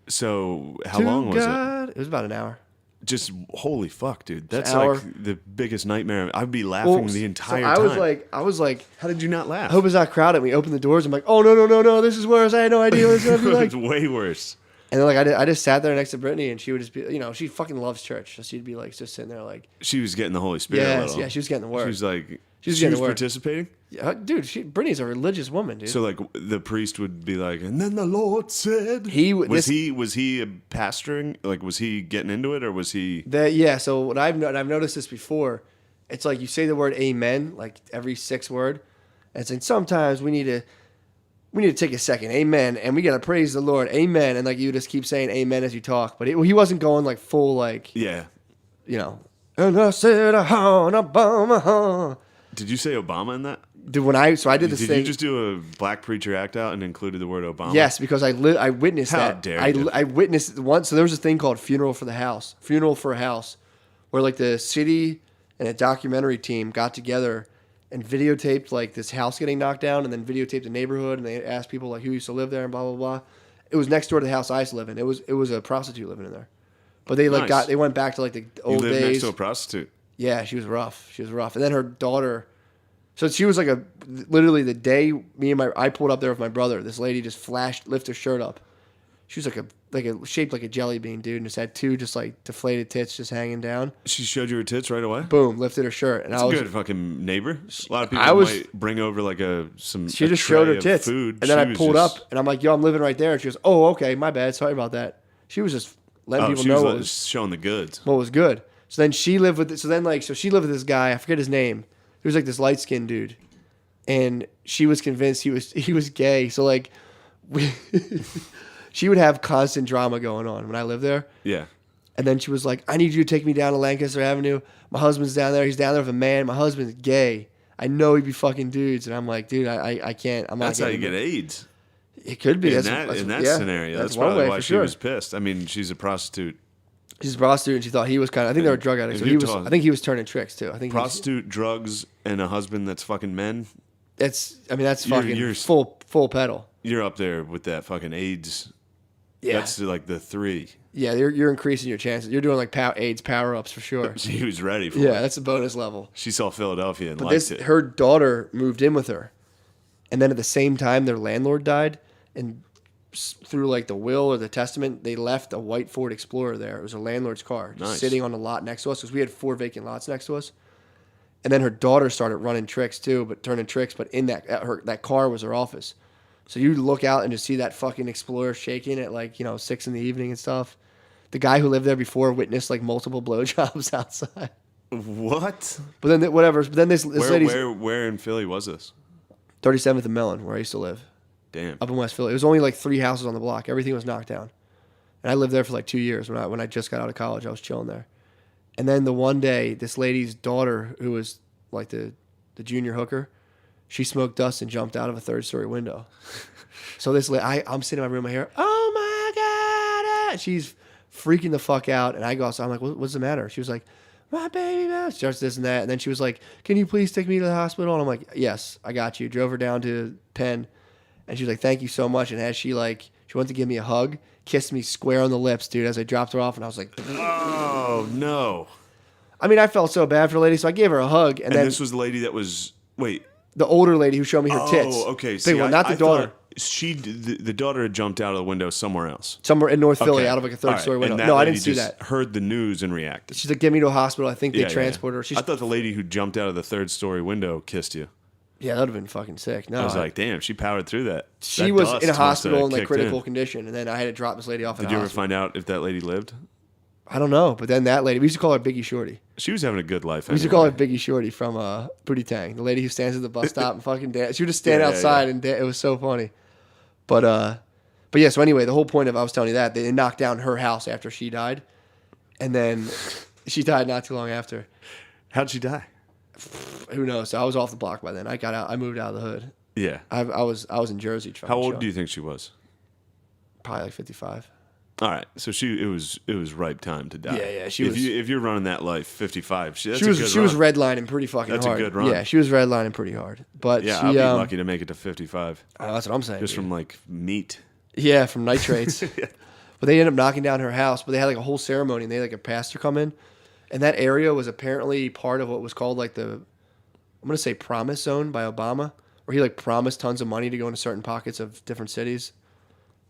So how long was it? It was about an hour. Just holy fuck, dude. That's like the biggest nightmare. I'd be laughing the entire time. I was like, how did you not laugh? I hope it's not crowded. We opened the doors. I'm like, oh no, this is worse. I had no idea what it's gonna be like. It's way worse. And then like I just sat there next to Brittany, and she would just be, she fucking loves church, so she'd be like just sitting there like. She was getting the Holy Spirit. Yeah, she was getting the word. She was like, she was participating. Yeah, dude, Brittany's a religious woman, dude. So like the priest would be like, and then the Lord said, was he pastoring? Like, was he getting into it, or was he? So what I've noticed this before, it's like you say the word amen like every sixth word, and it's like sometimes we need to take a second, amen, and we gotta praise the Lord, amen, and like you just keep saying amen as you talk, but he wasn't going like full like And I said Obama. Did you say Obama in that? Dude, I did this thing. Did you just do a black preacher act out and included the word Obama? Yes, because I witnessed that. How dare you? I witnessed it once. So there was a thing called Funeral for a House, where like the city and a documentary team got together and videotaped like this house getting knocked down, and then videotaped the neighborhood, and they asked people like who used to live there and blah blah blah. It was next door to the house I used to live in. It was a prostitute living in there, but they like they went back to like the old days. You lived next to a prostitute. Yeah, she was rough. And then her daughter. So she was like literally the day I pulled up there with my brother, this lady just lifted her shirt up. She was shaped like a jelly bean, dude, and just had two just like deflated tits just hanging down. She showed you her tits right away? Boom, lifted her shirt. And That's a good fucking neighbor. A lot of people might bring over like She just showed her tits. Food. And then I pulled up and I'm like, yo, I'm living right there. And she goes, oh, okay, my bad. Sorry about that. She was just letting people know what was showing the goods. What was good. So then she lived with she lived with this guy, I forget his name. He was like this light-skinned dude. and she was convinced he was gay. So like, she would have constant drama going on when I lived there. Yeah. And then she was like, I need you to take me down to Lancaster Avenue. My husband's down there. He's down there with a man. My husband's gay. I know he'd be fucking dudes. And I'm like, dude, I can't. I'm not. That's how you get AIDS. It could be. In that scenario. That's probably why she was pissed. I mean, she's a prostitute. She's a prostitute, and she thought he was kind of. I think they were drug addicts. So I think he was turning tricks too. I think prostitute, drugs, and a husband that's fucking men. That's fucking full pedal. You're up there with that fucking AIDS. Yeah, that's like the 3. Yeah, you're increasing your chances. You're doing like AIDS power ups for sure. She was ready for it. Yeah, that's a bonus level. She saw Philadelphia and liked it. Her daughter moved in with her, and then at the same time, their landlord died, and through like the will or the testament, they left a white Ford Explorer there. It was a landlord's car, just sitting on the lot next to us because we had 4 vacant lots next to us. And then her daughter started running tricks too, but in that car was her office. So you look out and just see that fucking Explorer shaking at like 6 in the evening and stuff. The guy who lived there before witnessed like multiple blowjobs outside. What? But then whatever. But then this lady's where in Philly was this? 37th and Mellon, where I used to live. Damn. Up in West Philly. It was only like 3 houses on the block. Everything was knocked down. And I lived there for like 2 years. When I just got out of college, I was chilling there. And then the one day, this lady's daughter, who was like the junior hooker, she smoked dust and jumped out of a 3rd-story window. So I'm sitting in my room, I hear, oh my God. She's freaking the fuck out. And I go outside, I'm like, what's the matter? She was like, my baby, man. Starts this and that. And then she was like, can you please take me to the hospital? And I'm like, yes, I got you. Drove her down to Penn. And she was like, thank you so much. And as she went to give me a hug, kissed me square on the lips, dude, as I dropped her off. And I was like, oh, no. I mean, I felt so bad for the lady, so I gave her a hug. And then this was the lady that was, wait. The older lady who showed me her tits. Oh, okay. Big one, not the daughter. The daughter had jumped out of the window somewhere else. Somewhere in North Philly, out of like a 3rd-story window. No, I didn't see that. Heard the news and reacted. She's like, get me to a hospital. I think they transported her. I thought the lady who jumped out of the 3rd-story window kissed you. Yeah, that would have been fucking sick. No, I was like, damn, she powered through that. She was in a hospital in like critical condition, and then I had to drop this lady off. Did you ever find out if that lady lived? I don't know, but then that lady, we used to call her Biggie Shorty. She was having a good life. We used to call her Biggie Shorty from Booty Tang, the lady who stands at the bus stop and fucking dance. She would just stand outside and it was so funny. But yeah. So anyway, the whole point of I was telling you that they knocked down her house after she died, and then she died not too long after. How'd she die? Who knows? So I was off the block by then. I got out. I moved out of the hood. Yeah. I was in Jersey. How old do you think she was? Probably like 55. All right, so it was ripe time to die. Yeah. If you're running that life, 55. She was redlining pretty fucking hard. That's a good run. Yeah, she was redlining pretty hard. But yeah, I'd be lucky to make it to 55. That's what I'm saying. Just from like meat. Yeah, from nitrates. Yeah. But they ended up knocking down her house. But they had like a whole ceremony, and they had like a pastor come in, and that area was apparently part of what was called like I'm gonna say Promise Zone by Obama, where he like promised tons of money to go into certain pockets of different cities.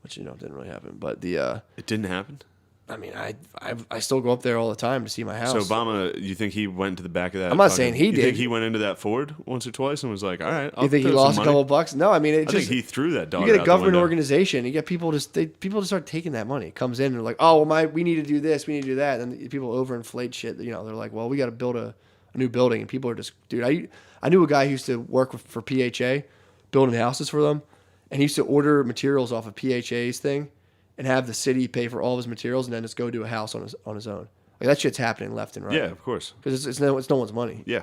Which didn't really happen, but it didn't happen. I mean, I still go up there all the time to see my house. So Obama, you think he went to the back of that? I'm not saying he did. You think he went into that Ford once or twice and was like, "All right." You think he lost a couple bucks? No, I mean, I think he threw that dog. You get a government organization, you get people just start taking that money. It comes in and they're like, "Oh, well, we need to do this, we need to do that," and people overinflate shit. They're like, "Well, we got to build a new building," and people are just, dude. I knew a guy who used to work for PHA, building houses for them, and he used to order materials off of PHA's thing. And have the city pay for all of his materials, and then just go do a house on his own. Like that shit's happening left and right. Yeah, of course. Because it's no one's money. Yeah.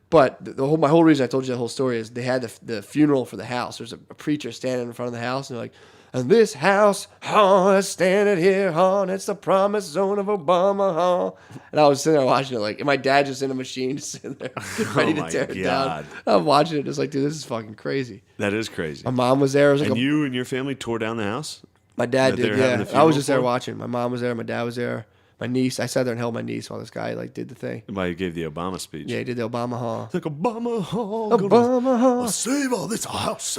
But my whole reason I told you that whole story is they had the funeral for the house. There's a preacher standing in front of the house, and they're like, "And this house, is standing here, it's the promise zone of Obama, And I was sitting there watching it, like, and my dad just in a machine, just sitting there ready to tear it down. I'm watching it, just like, dude, this is fucking crazy. That is crazy. My mom was there. It was like you and your family tore down the house. My dad did, yeah. I was just there watching. My mom was there. My dad was there. My niece. I sat there and held my niece while this guy did the thing. While he gave the Obama speech. Yeah, he did the Obama Hall. It's like Obama Hall. Obama Hall. Save all this house.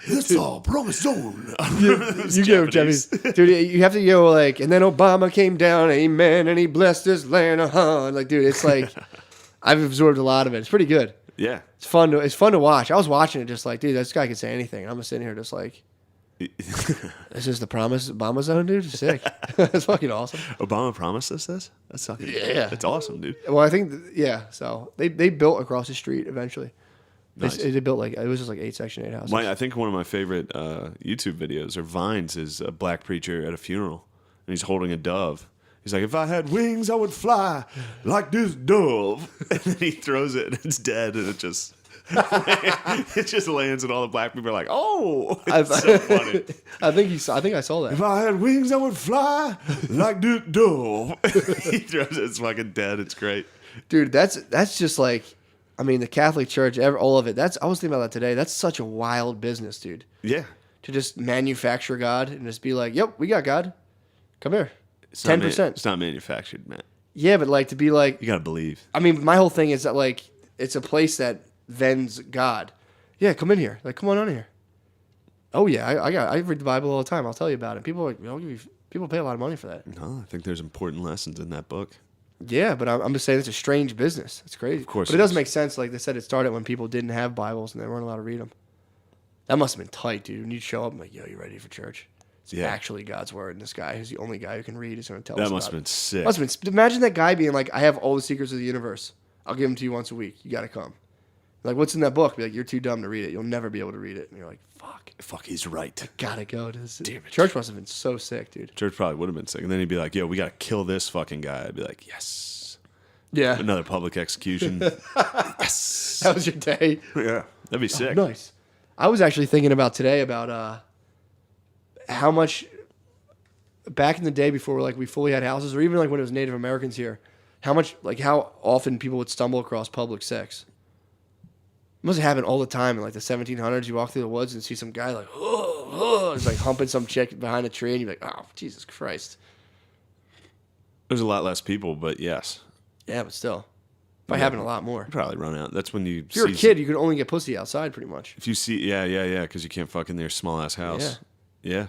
It's all promise zone. You go, Japanese. Dude, you have to go like, and then Obama came down, amen, and he blessed this land. And like, dude, it's like, I've absorbed a lot of it. It's pretty good. Yeah. It's fun to watch. I was watching it just like, dude, this guy can say anything. And I'm sitting here just like, This is the promise Obama zone, dude. Sick. That's fucking awesome. Obama promised us this? That's fucking, Yeah. That's awesome, dude. Well, I think, so they built across the street eventually. Nice. They built like, it was just like 8 Section 8 houses. I think one of my favorite YouTube videos or Vines is a black preacher at a funeral, and he's holding a dove. He's like, if I had wings, I would fly like this dove. And then he throws it, and it's dead, and it just lands, and all the black people are like, oh, it's so funny. I think I saw that. If I had wings, I would fly like this dove. He throws it, it's fucking dead. It's great. Dude, that's just like, I mean, the Catholic Church, all of it. I was thinking about that today. That's such a wild business, dude. Yeah. To just manufacture God and just be like, yep, we got God. Come here. It's 10%. It's not manufactured, man. Yeah, but like to be like, You got to believe. I mean, my whole thing is that like, it's a place that vends God. Yeah, come in here. Like, come on here. Oh yeah, I read the Bible all the time. I'll tell you about it. People are like, people pay a lot of money for that. No, I think there's important lessons in that book. Yeah, but I'm just saying it's a strange business. It's crazy. Of course but it does make sense. Like they said, it started when people didn't have Bibles and they weren't allowed to read them. That must have been tight, dude. When you show up, I'm like, yo, you ready for church? It's actually God's word, and this guy who's the only guy who can read is going to tell us. That must have been sick. Must have been. Imagine that guy being like, I have all the secrets of the universe. I'll give them to you once a week. You got to come. Like, what's in that book? Be like, you're too dumb to read it. You'll never be able to read it. And you're like, fuck. Fuck, he's right. Gotta go to this. Damn it. Church must have been so sick, dude. Church probably would have been sick. And then he'd be like, yo, we got to kill this fucking guy. I'd be like, yes. Yeah. Another public execution. Yes. That was your day. Yeah. That'd be sick. Oh, nice. I was actually thinking about today about how much back in the day before like we fully had houses, or even like when it was Native Americans here, how often people would stumble across public sex. It must have happened all the time in like the 1700s. You walk through the woods and see some guy like, he's like humping some chick behind a tree, and you're like, oh, Jesus Christ. There's a lot less people, but yes. Yeah, but still. Probably happen a lot more. You probably run out. That's when you If you're a kid, you can only get pussy outside pretty much. If you see, yeah, because you can't fuck in their small ass house. Yeah.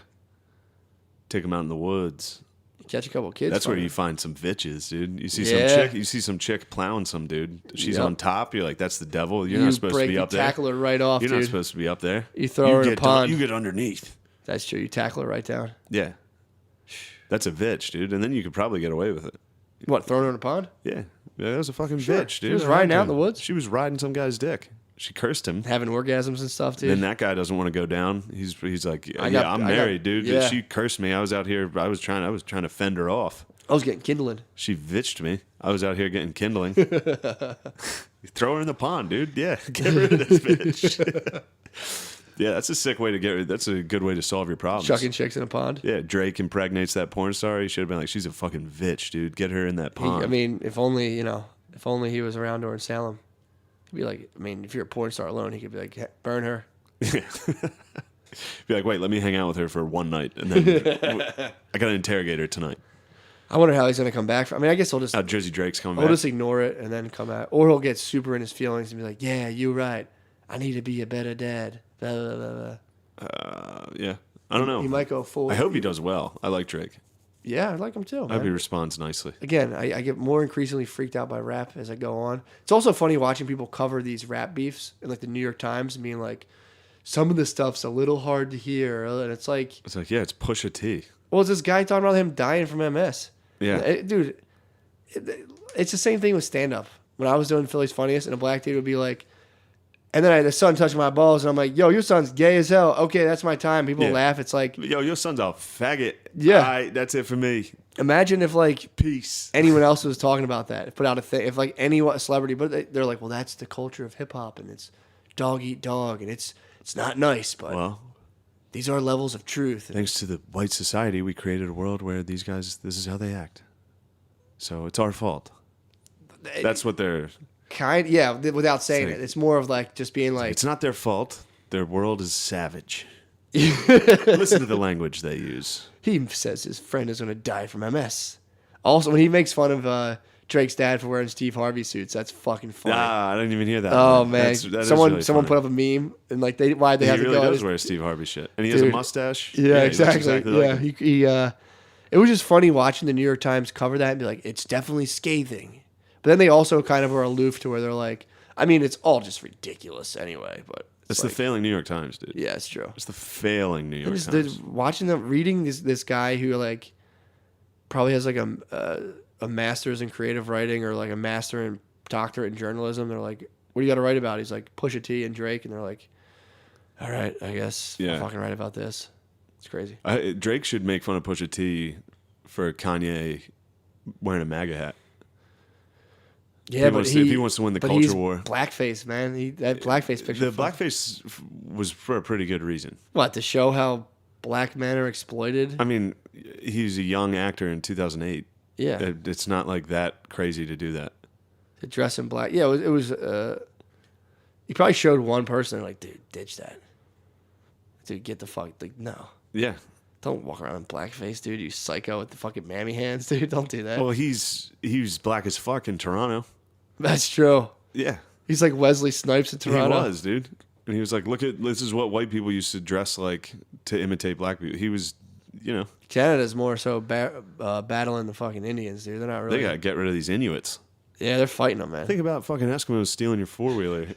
Take them out in the woods. You catch a couple of kids. That's where you find some bitches, dude. You see some chick plowing some dude. She's on top. You're like, that's the devil. You're not supposed to be up there. You tackle her right off, You're dude. not supposed to be up there. You throw her in a pond. You get underneath. That's true. You tackle her right down. Yeah. That's a bitch, dude. And then you could probably get away with it. What, throwing her in a pond? Yeah. That was a fucking bitch, dude. She was riding out in the woods? She was riding some guy's dick. She cursed him. Having orgasms and stuff, dude. Then that guy doesn't want to go down. He's like, I'm married, dude. Yeah. She cursed me. I was out here. I was trying to fend her off. I was getting kindling. She bitched me. I was out here getting kindling. Throw her in the pond, dude. Yeah, get rid of this bitch. Yeah, that's a sick way to get rid. That's a good way to solve your problems. Chucking chicks in a pond. Yeah, Drake impregnates that porn star. He should have been like, she's a fucking bitch, dude. Get her in that pond. I mean, if only he was around her in Salem. He'd be like, I mean, if you're a porn star alone, he could be like, burn her. Be like, wait, let me hang out with her for one night, and then I gotta interrogate her tonight. I wonder how he's gonna come back. I mean, I guess he'll just. How Jersey Drake's coming back. He'll just ignore it and then come out, or he'll get super in his feelings and be like, "Yeah, you're right. I need to be a better dad." Blah, blah, blah, blah. Yeah, I don't know. He might go full. I hope he does well. I like Drake. Yeah, I like him too. I hope he responds nicely. Again, I get more increasingly freaked out by rap as I go on. It's also funny watching people cover these rap beefs in like the New York Times and being like, some of the stuff's a little hard to hear, and it's like, yeah, it's Pusha T. Well, it's this guy talking about him dying from MS. Yeah, dude, it's the same thing with stand up. When I was doing Philly's Funniest, and a black dude would be like, and then I had the son touching my balls, and I'm like, yo, your son's gay as hell. Okay, that's my time. People laugh. It's like, yo, your son's a faggot. Yeah. All right, that's it for me. Imagine if, like, peace. Anyone else was talking about that, put out a thing. If, like, any celebrity, but they're like, well, that's the culture of hip hop, and it's dog eat dog, and it's not nice, but these are levels of truth. Thanks to the white society, we created a world where these guys, this is how they act. So it's our fault. That's what they're... without saying it. It's more of like just being like... It's not their fault. Their world is savage. Listen to the language they use. He says his friend is going to die from MS. Also, when he makes fun of Drake's dad for wearing Steve Harvey suits, that's fucking funny. I didn't even hear that. Oh, man. Someone put up a meme, and like why'd they have to go... He really does wear Steve Harvey shit. And he has a mustache. Yeah, exactly. Like he it was just funny watching the New York Times cover that and be like, it's definitely scathing. But then they also kind of are aloof to where they're like, I mean, it's all just ridiculous anyway, but That's the failing New York Times, dude. Yeah, it's true. It's the failing New York Times. Watching them, reading this guy who like probably has like a master's in creative writing or like a master and doctorate in journalism. They're like, what do you got to write about? He's like Pusha T and Drake, and they're like, all right, I guess I'll fucking write about this. It's crazy. Drake should make fun of Pusha T for Kanye wearing a MAGA hat. Yeah, if he wants to win the culture war. Blackface, man. That blackface picture. The blackface was for a pretty good reason. What, to show how black men are exploited? I mean, he's a young actor in 2008. Yeah. It's not like that crazy to do that. To dress in black. Yeah, it was he probably showed one person like, dude, ditch that. Dude, get the fuck, like, no. Yeah. Don't walk around in blackface, dude. You psycho with the fucking mammy hands, dude. Don't do that. Well, he was black as fuck in Toronto. That's true. Yeah. He's like Wesley Snipes in Toronto. He was, dude. And he was like, this is what white people used to dress like to imitate black people. He was, Canada's more so battling the fucking Indians, dude. They're not really. They got to get rid of these Inuits. Yeah, they're fighting them, man. Think about fucking Eskimos stealing your four-wheeler.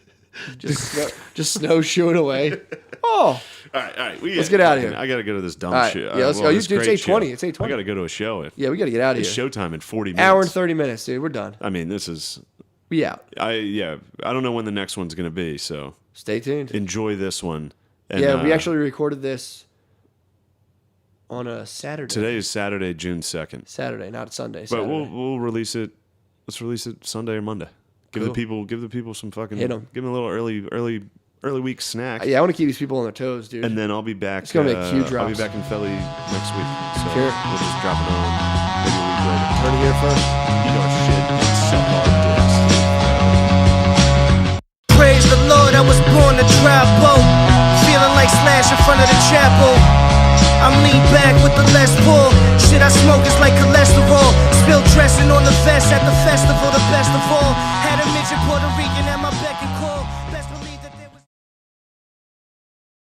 just snowshoeing away. Oh. All right. Let's get out of here. I got to go to this dumb shit. Yeah, let's go. It's 8:20. It's 8:20. I got to go to a show. Yeah, we got to get out of here. It's showtime in 40 minutes. Hour and 30 minutes, dude. We're done. I mean, this is... We out. I don't know when the next one's going to be, so... Stay tuned. Enjoy this one. And, yeah, we actually recorded this on a Saturday. Today is Saturday, June 2nd. Saturday, not Sunday. But Saturday. we'll release it. Let's release it Sunday or Monday. Give the people some fucking... Hit 'em. Give them a little early week snack. Yeah, I want to keep these people on their toes, dude. And then I'll be back. It's gonna make huge drops. I'll be back in Philly next week. So Sure. we'll just drop it on maybe a week later. Turn it here first. You know shit. Suck our dicks. Praise the Lord, I was born to drive boat. Feeling like Slash in front of the chapel. I'm lean back with the less pull. Shit I smoke is like cholesterol. Spilled dressing on the vest at the festival, the best of all. Had a midget Puerto Rican at my beck and call.